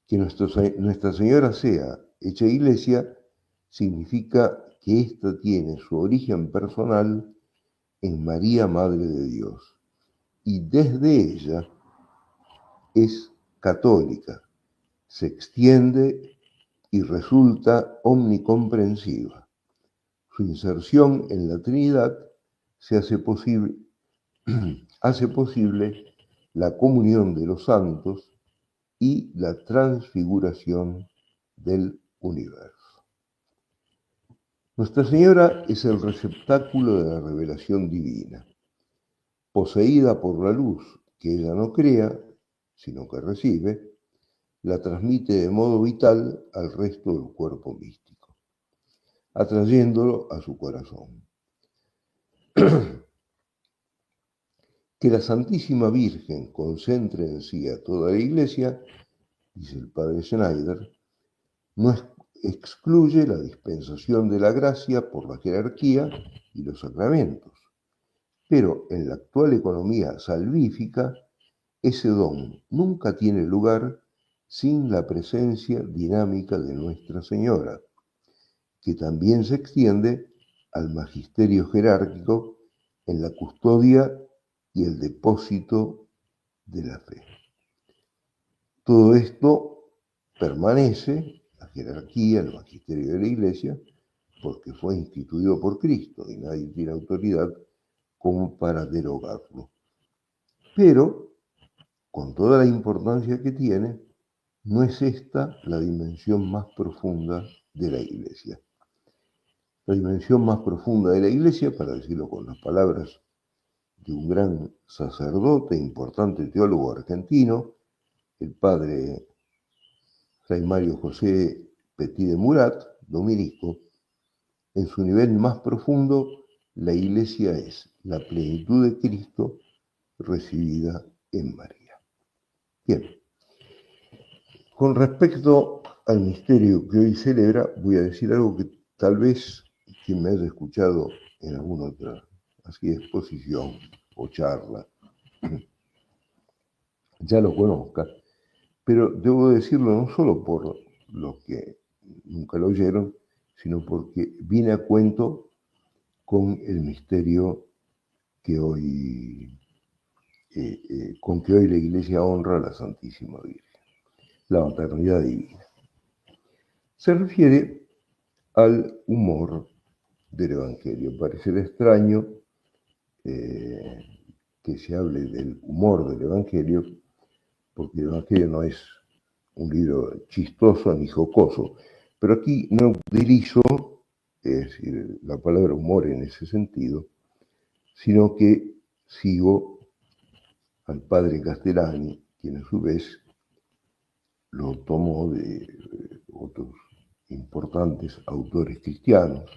Que Nuestra Señora sea hecha Iglesia significa que ésta tiene su origen personal en María, Madre de Dios, y desde ella es católica, se extiende y resulta omnicomprensiva. Su inserción en la Trinidad hace posible la comunión de los santos y la transfiguración del universo. Nuestra Señora es el receptáculo de la revelación divina, poseída por la luz que ella no crea, sino que recibe, la transmite de modo vital al resto del cuerpo místico, atrayéndolo a su corazón. Que la Santísima Virgen concentre en sí a toda la Iglesia, dice el padre Schneider, no excluye la dispensación de la gracia por la jerarquía y los sacramentos, pero en la actual economía salvífica, ese don nunca tiene lugar sin la presencia dinámica de Nuestra Señora, que también se extiende al magisterio jerárquico en la custodia y el depósito de la fe. Todo esto permanece, la jerarquía, el magisterio de la Iglesia, porque fue instituido por Cristo y nadie tiene autoridad como para derogarlo. Pero, con toda la importancia que tiene, no es esta la dimensión más profunda de la Iglesia. La dimensión más profunda de la Iglesia, para decirlo con las palabras de un gran sacerdote, importante teólogo argentino, el padre Fray Mario José Petit de Murat, dominico, en su nivel más profundo, la Iglesia es la plenitud de Cristo recibida en María. Bien, con respecto al misterio que hoy celebra, voy a decir algo que tal vez quien me haya escuchado en alguna otra así exposición o charla ya lo conozca, pero debo decirlo no solo por los que nunca lo oyeron, sino porque viene a cuento con el misterio que hoy, con que hoy la Iglesia honra a la Santísima Virgen, la maternidad divina. Se refiere al humor del Evangelio. Parecerá extraño que se hable del humor del Evangelio, porque el Evangelio no es un libro chistoso ni jocoso, pero aquí no utilizo, es decir, la palabra humor en ese sentido, sino que sigo al padre Castellani, quien a su vez lo tomó de otros importantes autores cristianos,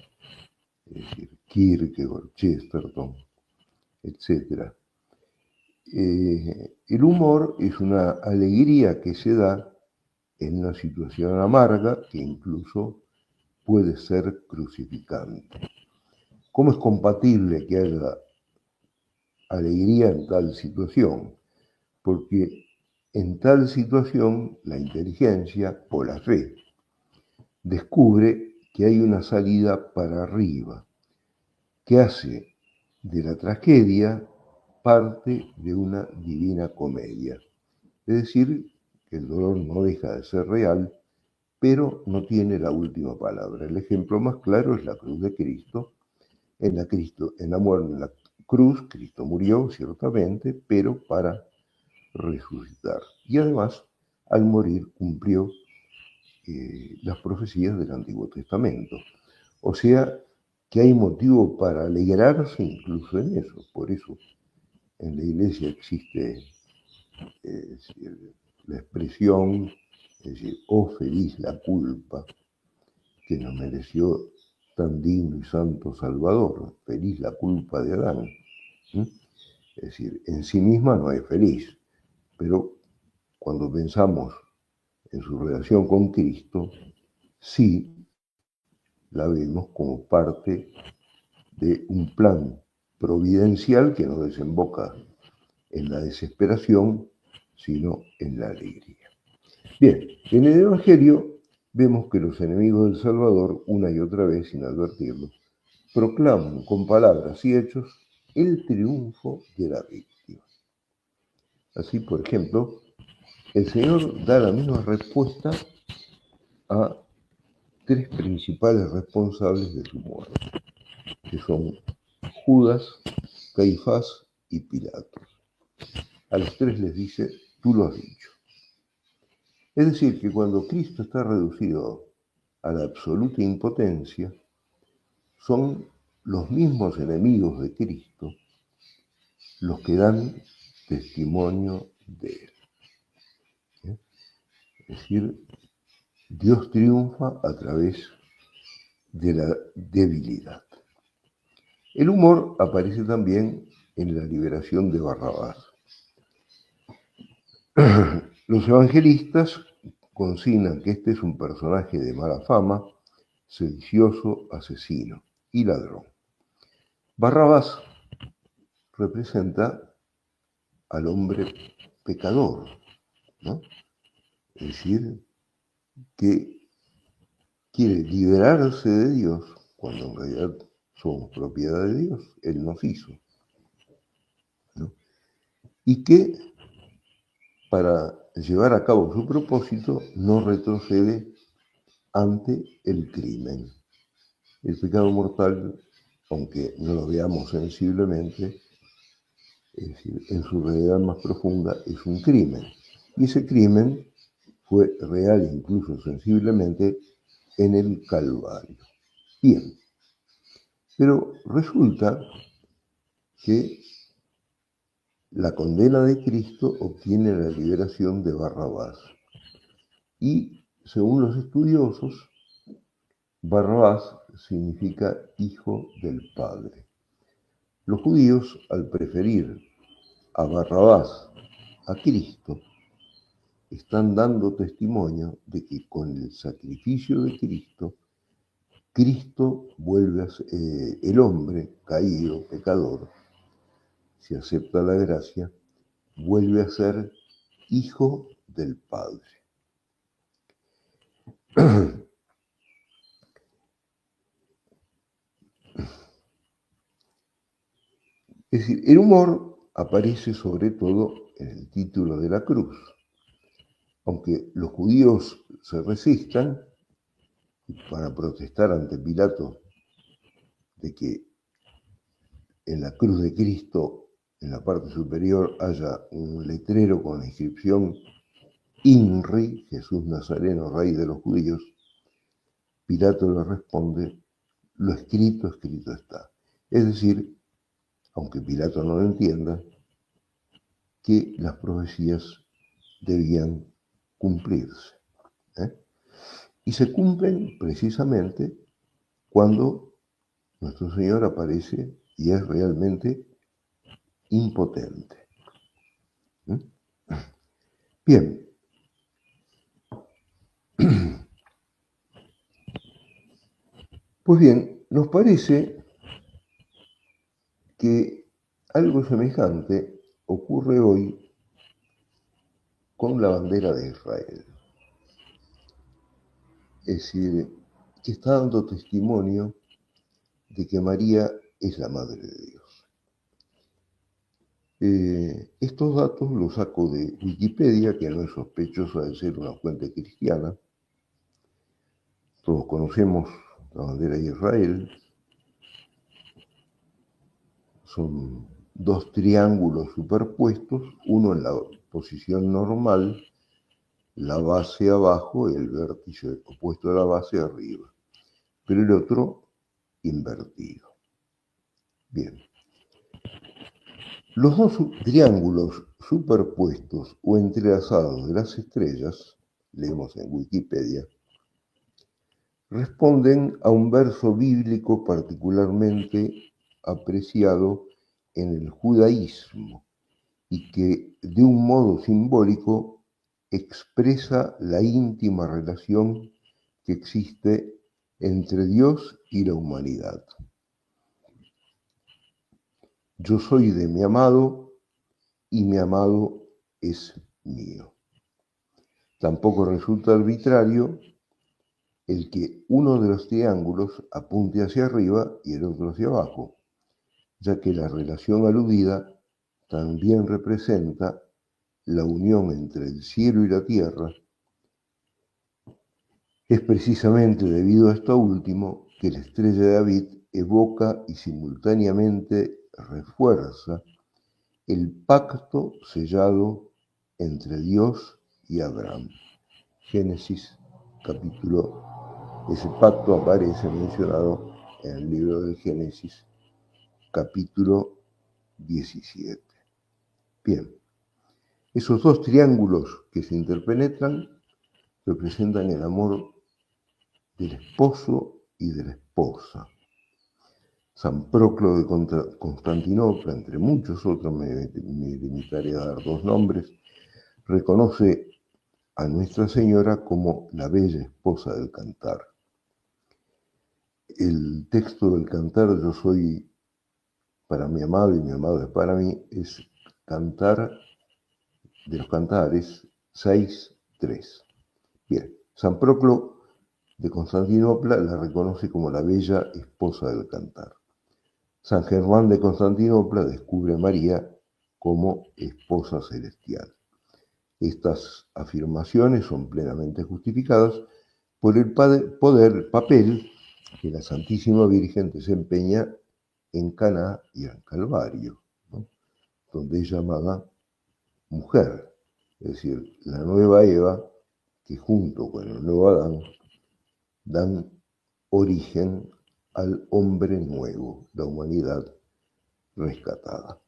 es decir, Kierkegaard, Chesterton, etc. El humor es una alegría que se da en una situación amarga que incluso puede ser crucificante. ¿Cómo es compatible que haya alegría en tal situación? Porque en tal situación la inteligencia o la fe descubre que hay una salida para arriba, que hace de la tragedia parte de una divina comedia. Es decir, que el dolor no deja de ser real, pero no tiene la última palabra. El ejemplo más claro es la cruz de Cristo. En la cruz, Cristo murió, ciertamente, pero para resucitar. Y además, al morir, cumplió las profecías del Antiguo Testamento. O sea, que hay motivo para alegrarse incluso en eso. Por eso, en la iglesia existe la expresión, es decir, oh feliz la culpa que nos mereció tan digno y santo Salvador, feliz la culpa de Adán. Es decir, en sí misma no es feliz, pero cuando pensamos en su relación con Cristo, sí la vemos como parte de un plan providencial que no desemboca en la desesperación, sino en la alegría. Bien, en el Evangelio vemos que los enemigos del Salvador, una y otra vez, sin advertirlo, proclaman con palabras y hechos el triunfo de la víctima. Así, por ejemplo, el Señor da la misma respuesta a tres principales responsables de su muerte, que son Judas, Caifás y Pilatos. A los tres les dice, tú lo has dicho. Es decir, que cuando Cristo está reducido a la absoluta impotencia, son los mismos enemigos de Cristo los que dan testimonio de él. Es decir, Dios triunfa a través de la debilidad. El humor aparece también en la liberación de Barrabás. Los evangelistas consignan que este es un personaje de mala fama, sedicioso, asesino y ladrón. Barrabás representa al hombre pecador, ¿no? Es decir, que quiere liberarse de Dios cuando en realidad somos propiedad de Dios, Él nos hizo, ¿no? Y que para llevar a cabo su propósito no retrocede ante el crimen. El pecado mortal, aunque no lo veamos sensiblemente, es decir, en su realidad más profunda es un crimen. Y ese crimen fue real, incluso sensiblemente, en el Calvario. Bien, pero resulta que la condena de Cristo obtiene la liberación de Barrabás. Y, según los estudiosos, Barrabás significa hijo del Padre. Los judíos, al preferir a Barrabás a Cristo, están dando testimonio de que con el sacrificio de Cristo, Cristo vuelve a ser, el hombre caído, pecador, si acepta la gracia, vuelve a ser hijo del Padre. Es decir, el humor aparece sobre todo en el título de la cruz. Aunque los judíos se resistan para protestar ante Pilato de que en la cruz de Cristo, en la parte superior, haya un letrero con la inscripción INRI, Jesús Nazareno, Rey de los Judíos, Pilato le responde, lo escrito, escrito está. Es decir, aunque Pilato no lo entienda, que las profecías debían cumplirse. Y se cumplen precisamente cuando nuestro Señor aparece y es realmente impotente. Bien. Pues bien, nos parece que algo semejante ocurre hoy con la bandera de Israel. Es decir, que está dando testimonio de que María es la Madre de Dios. Estos datos los saco de Wikipedia, que no es sospechosa de ser una fuente cristiana. Todos conocemos la bandera de Israel. Son dos triángulos superpuestos, uno en la posición normal, la base abajo y el vértice opuesto a la base arriba, pero el otro invertido. Bien. Los dos triángulos superpuestos o entrelazados de las estrellas, leemos en Wikipedia, responden a un verso bíblico particularmente apreciado en el judaísmo y que de un modo simbólico expresa la íntima relación que existe entre Dios y la humanidad. Yo soy de mi amado y mi amado es mío. Tampoco resulta arbitrario el que uno de los triángulos apunte hacia arriba y el otro hacia abajo, ya que la relación aludida también representa la unión entre el cielo y la tierra. Es precisamente debido a esto último que la estrella de David evoca y simultáneamente refuerza el pacto sellado entre Dios y Abraham. Génesis capítulo, ese pacto aparece mencionado en el libro del Génesis capítulo 17. Bien, esos dos triángulos que se interpenetran representan el amor del esposo y de la esposa. San Proclo de Constantinopla, entre muchos otros, me limitaré a dar dos nombres, reconoce a Nuestra Señora como la bella esposa del cantar. El texto del cantar, yo soy para mi amado y mi amado es para mí, es Cantar de los Cantares 6.3. Bien, San Proclo de Constantinopla la reconoce como la bella esposa del cantar. San Germán de Constantinopla descubre a María como esposa celestial. Estas afirmaciones son plenamente justificadas por el papel que la Santísima Virgen desempeña en Caná y en Calvario, ¿no? Donde es llamada mujer, es decir, la nueva Eva, que junto con el nuevo Adán dan origen al hombre nuevo, la humanidad rescatada.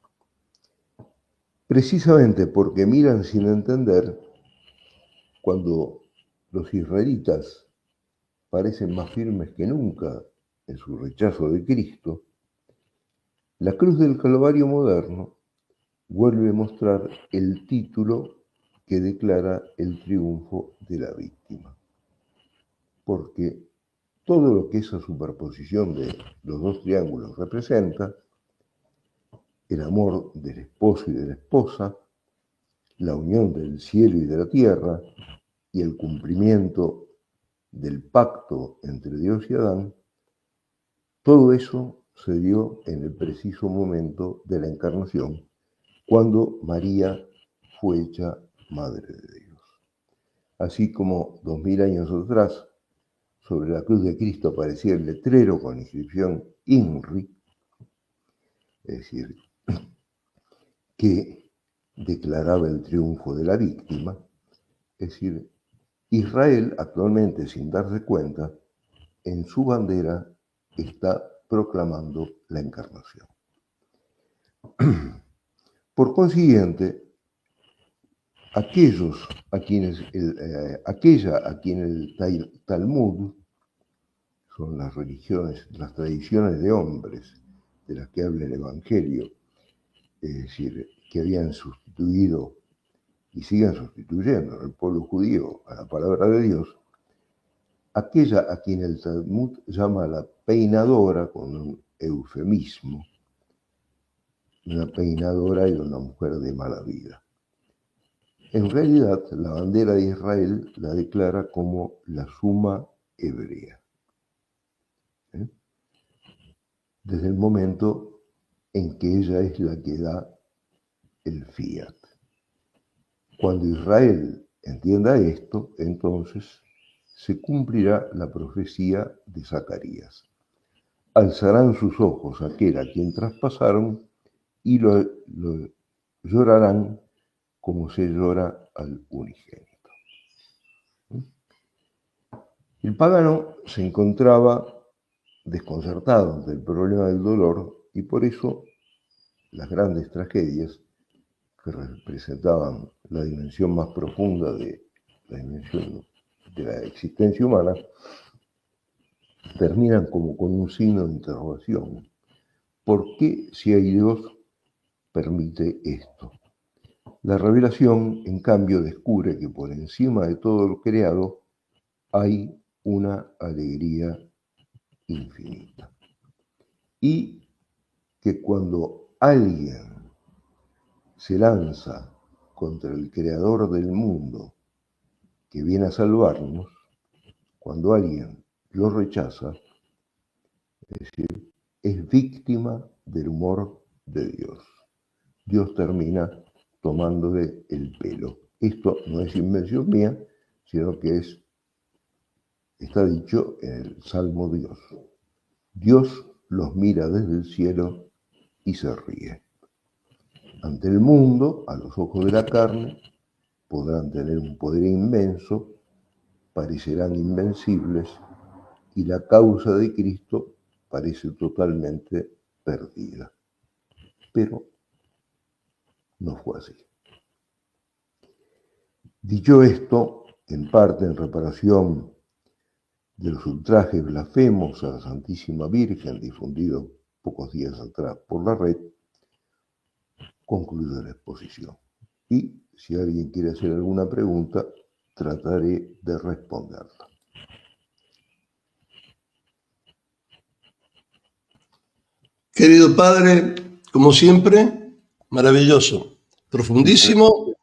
Precisamente porque miran sin entender, cuando los israelitas parecen más firmes que nunca en su rechazo de Cristo, la cruz del Calvario moderno vuelve a mostrar el título que declara el triunfo de la víctima. Porque todo lo que esa superposición de los dos triángulos representa, el amor del esposo y de la esposa, la unión del cielo y de la tierra y el cumplimiento del pacto entre Dios y Adán, todo eso se dio en el preciso momento de la encarnación, cuando María fue hecha Madre de Dios. Así como 2000 años atrás, sobre la cruz de Cristo aparecía el letrero con la inscripción INRI, es decir, que declaraba el triunfo de la víctima, es decir, Israel actualmente, sin darse cuenta, en su bandera está proclamando la encarnación. Por consiguiente, aquella a quien el Talmud, son las religiones, las tradiciones de hombres de las que habla el Evangelio, es decir, que habían sustituido y siguen sustituyendo al pueblo judío a la palabra de Dios, aquella a quien el Talmud llama la peinadora, con un eufemismo. Una peinadora y una mujer de mala vida. En realidad, la bandera de Israel la declara como la suma hebrea. Desde el momento en que ella es la que da el fiat. Cuando Israel entienda esto, entonces se cumplirá la profecía de Zacarías. Alzarán sus ojos a aquel a quien traspasaron y lo llorarán como se llora al unigénito. El pagano se encontraba desconcertado ante el problema del dolor y por eso las grandes tragedias que representaban la dimensión más profunda de la dimensión de la existencia humana terminan como con un signo de interrogación. ¿Por qué, si hay Dios, permite esto? La revelación, en cambio, descubre que por encima de todo lo creado hay una alegría infinita. Y que cuando alguien se lanza contra el creador del mundo que viene a salvarnos, cuando alguien lo rechaza, es decir, es víctima del humor de Dios. Dios termina tomándole el pelo. Esto no es invención mía, sino que está dicho en el Salmo Dios. Dios los mira desde el cielo y se ríe. Ante el mundo, a los ojos de la carne, podrán tener un poder inmenso, parecerán invencibles, y la causa de Cristo parece totalmente perdida. Pero no fue así. Dicho esto, en parte en reparación de los ultrajes blasfemos a la Santísima Virgen difundidos pocos días atrás por la red, concluyo la exposición. Y si alguien quiere hacer alguna pregunta, trataré de responderla. Querido padre, como siempre, maravilloso, profundísimo.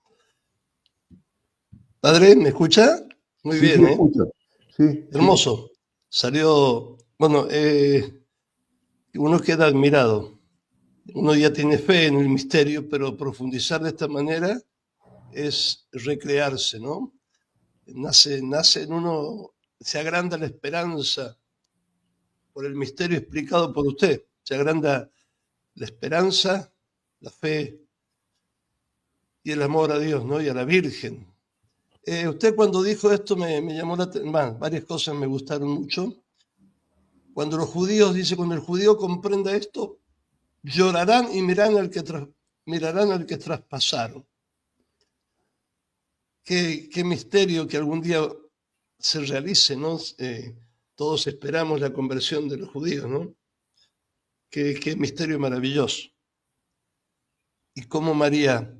Padre, ¿me escucha? Muy Sí, bien, sí, ¿eh? escucha. Sí, Hermoso. Sí. Salió, bueno, uno queda admirado. Uno ya tiene fe en el misterio, pero profundizar de esta manera es recrearse, ¿no? Nace en uno, se agranda la esperanza por el misterio explicado por usted. Se agranda la esperanza, la fe y el amor a Dios, ¿no? Y a la Virgen. Usted cuando dijo esto me llamó la atención, varias cosas me gustaron mucho. Cuando los judíos, dice, cuando el judío comprenda esto, llorarán y mirarán al que traspasaron. Qué misterio que algún día se realice, ¿no? Todos esperamos la conversión de los judíos, ¿no? Qué misterio maravilloso. Y cómo María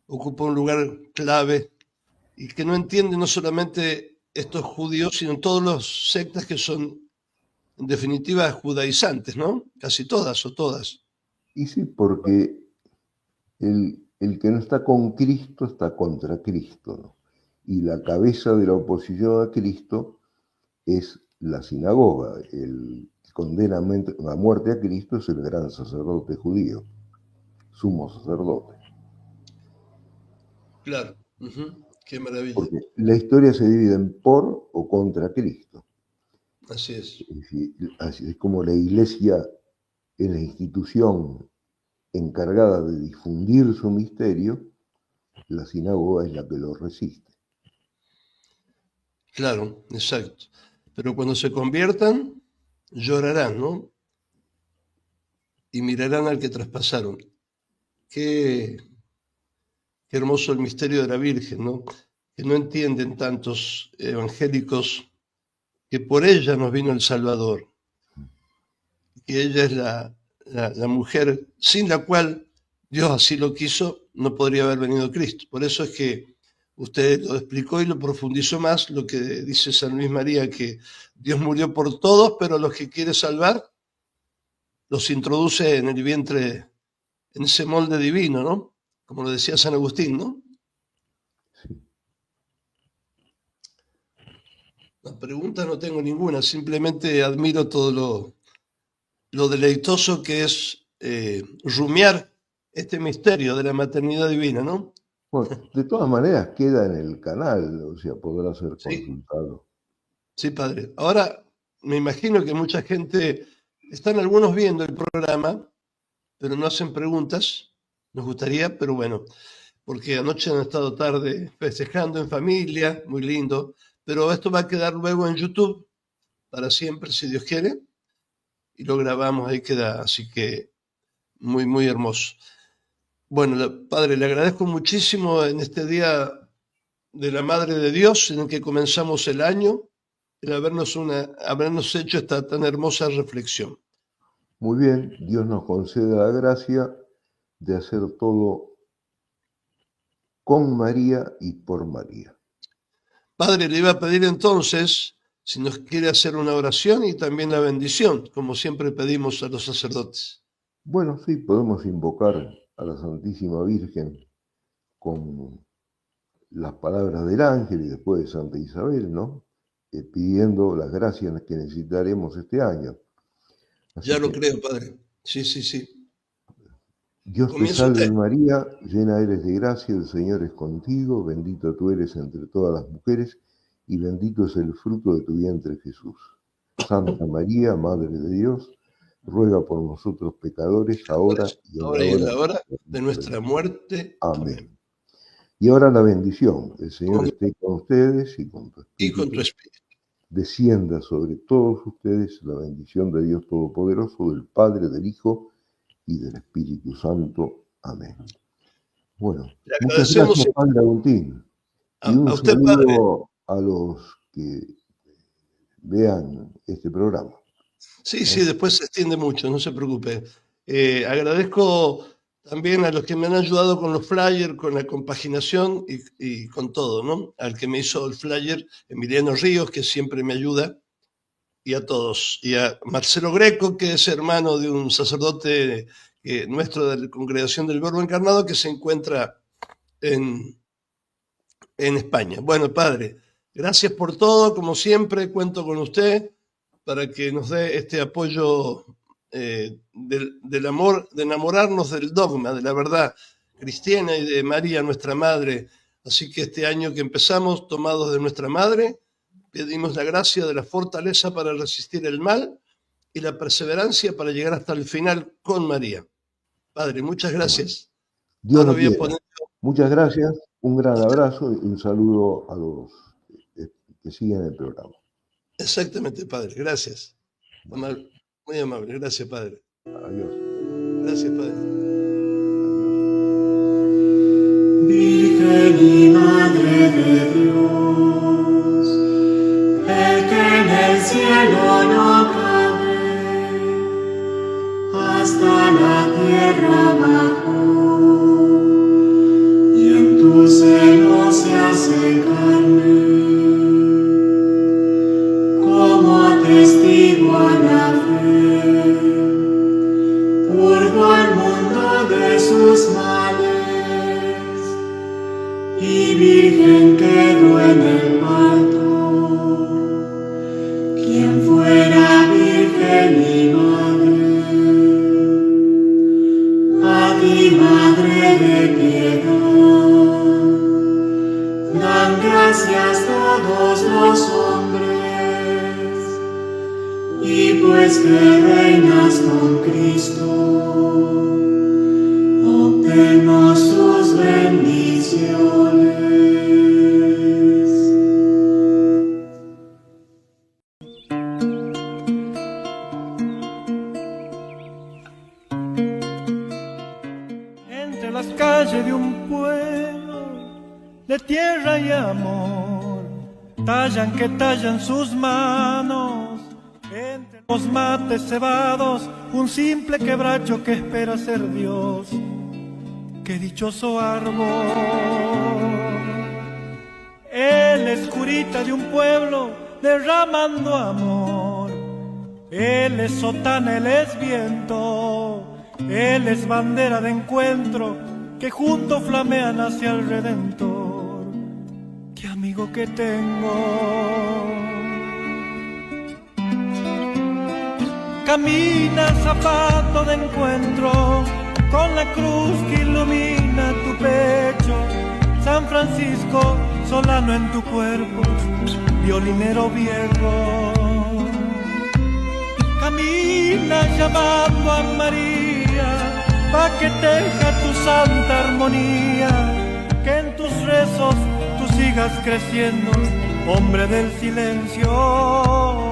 ocupa un lugar clave y que no entiende no solamente estos judíos, sino todos los sectas que son, en definitiva, judaizantes, ¿no? Casi todas o todas. Y sí, porque el que no está con Cristo está contra Cristo, ¿no? Y la cabeza de la oposición a Cristo es la sinagoga. El que condena a muerte a Cristo es el gran sacerdote judío, sumo sacerdote. Claro. Qué maravilla. Porque la historia se divide en por o contra Cristo. Así es. Así es como la Iglesia es la institución encargada de difundir su misterio, la sinagoga es la que lo resiste. Claro, exacto. Pero cuando se conviertan, llorarán, ¿no? Y mirarán al que traspasaron. Qué hermoso el misterio de la Virgen, ¿no? Que no entienden tantos evangélicos que por ella nos vino el Salvador. Que ella es la mujer sin la cual Dios así lo quiso, no podría haber venido Cristo. Por eso es que usted lo explicó y lo profundizó más, lo que dice San Luis María, que Dios murió por todos, pero los que quiere salvar los introduce en el vientre, en ese molde divino, ¿no? Como lo decía San Agustín, ¿no? Sí. Las preguntas no tengo ninguna, simplemente admiro todo lo deleitoso que es rumiar este misterio de la maternidad divina, ¿no? Bueno, de todas maneras queda en el canal, o sea, podrá ser Sí. consultado. Sí, padre. Ahora, me imagino que mucha gente, están algunos viendo el programa, pero no hacen preguntas. Nos gustaría, pero bueno, porque anoche han estado tarde festejando en familia, muy lindo, pero esto va a quedar luego en YouTube para siempre, si Dios quiere, y lo grabamos, ahí queda, así que muy, muy hermoso. Bueno, padre, le agradezco muchísimo en este día de la Madre de Dios, en el que comenzamos el año, el habernos hecho esta tan hermosa reflexión. Muy bien, Dios nos concede la gracia de hacer todo con María y por María. Padre, le iba a pedir entonces si nos quiere hacer una oración y también la bendición, como siempre pedimos a los sacerdotes. Bueno, sí, podemos invocar a la Santísima Virgen con las palabras del ángel y después de Santa Isabel, ¿no? Pidiendo las gracias que necesitaremos este año. Así Ya lo que, creo, Padre. Sí, sí, sí. Dios te Comienza salve usted. María, llena eres de gracia, el Señor es contigo, bendita tú eres entre todas las mujeres y bendito es el fruto de tu vientre Jesús. Santa María, Madre de Dios, ruega por nosotros pecadores, ahora y en la Ahora y en hora la hora de de nuestra nuestra muerte. muerte. Amén. Amén. Y ahora la bendición. El Señor esté con ustedes y con tu Y con tu espíritu. espíritu. Descienda sobre todos ustedes la bendición de Dios Todopoderoso, del Padre, del Hijo y del Espíritu Santo. Amén. Bueno, Le muchas agradecemos gracias, Padre Agustín. Y un a usted, Padre. saludo a los que vean este programa. Sí, sí, después se extiende mucho, no se preocupe. Agradezco también a los que me han ayudado con los flyers, con la compaginación y con todo, ¿no? Al que me hizo el flyer, Emiliano Ríos, que siempre me ayuda, y a todos. Y a Marcelo Greco, que es hermano de un sacerdote nuestro de la Congregación del Verbo Encarnado, que se encuentra en España. Bueno, Padre, gracias por todo, como siempre, cuento con usted para que nos dé este apoyo del amor, de enamorarnos del dogma, de la verdad cristiana y de María, nuestra Madre. Así que este año que empezamos, tomados de nuestra Madre, pedimos la gracia de la fortaleza para resistir el mal y la perseverancia para llegar hasta el final con María. Padre, muchas gracias. Dios Ahora lo voy a quiera. poner... Muchas gracias, un gran abrazo y un saludo a los que siguen el programa. Exactamente, Padre, gracias. Muy amable, gracias, Padre. Adiós. Gracias, Padre. Virgen y Madre de Dios, el que en el cielo no cabe, hasta la tierra bajó, y en tu seno se hace carne, como atestigua la fe, purgó al mundo de sus males, y virgen quedó en el parto, quien fuera virgen y madre. A ti, Madre de piedad, dan gracias todos los hombres, y pues que reinas con Cristo, obtenos sus bendiciones. Entre las calles de un pueblo de tierra y amor, tallan que tallan sus manos. Entre los mates cebados, un simple quebracho que espera ser Dios. Qué dichoso árbol, Él es curita de un pueblo derramando amor. Él es sotana, Él es viento, Él es bandera de encuentro que juntos flamean hacia el Redentor. ¡Qué amigo que tengo! Camina zapato de encuentro con la cruz que ilumina tu pecho. San Francisco, solano en tu cuerpo, violinero viejo. Camina llamando a María, pa' que teja tu santa armonía, que en tus rezos tú sigas creciendo, hombre del silencio.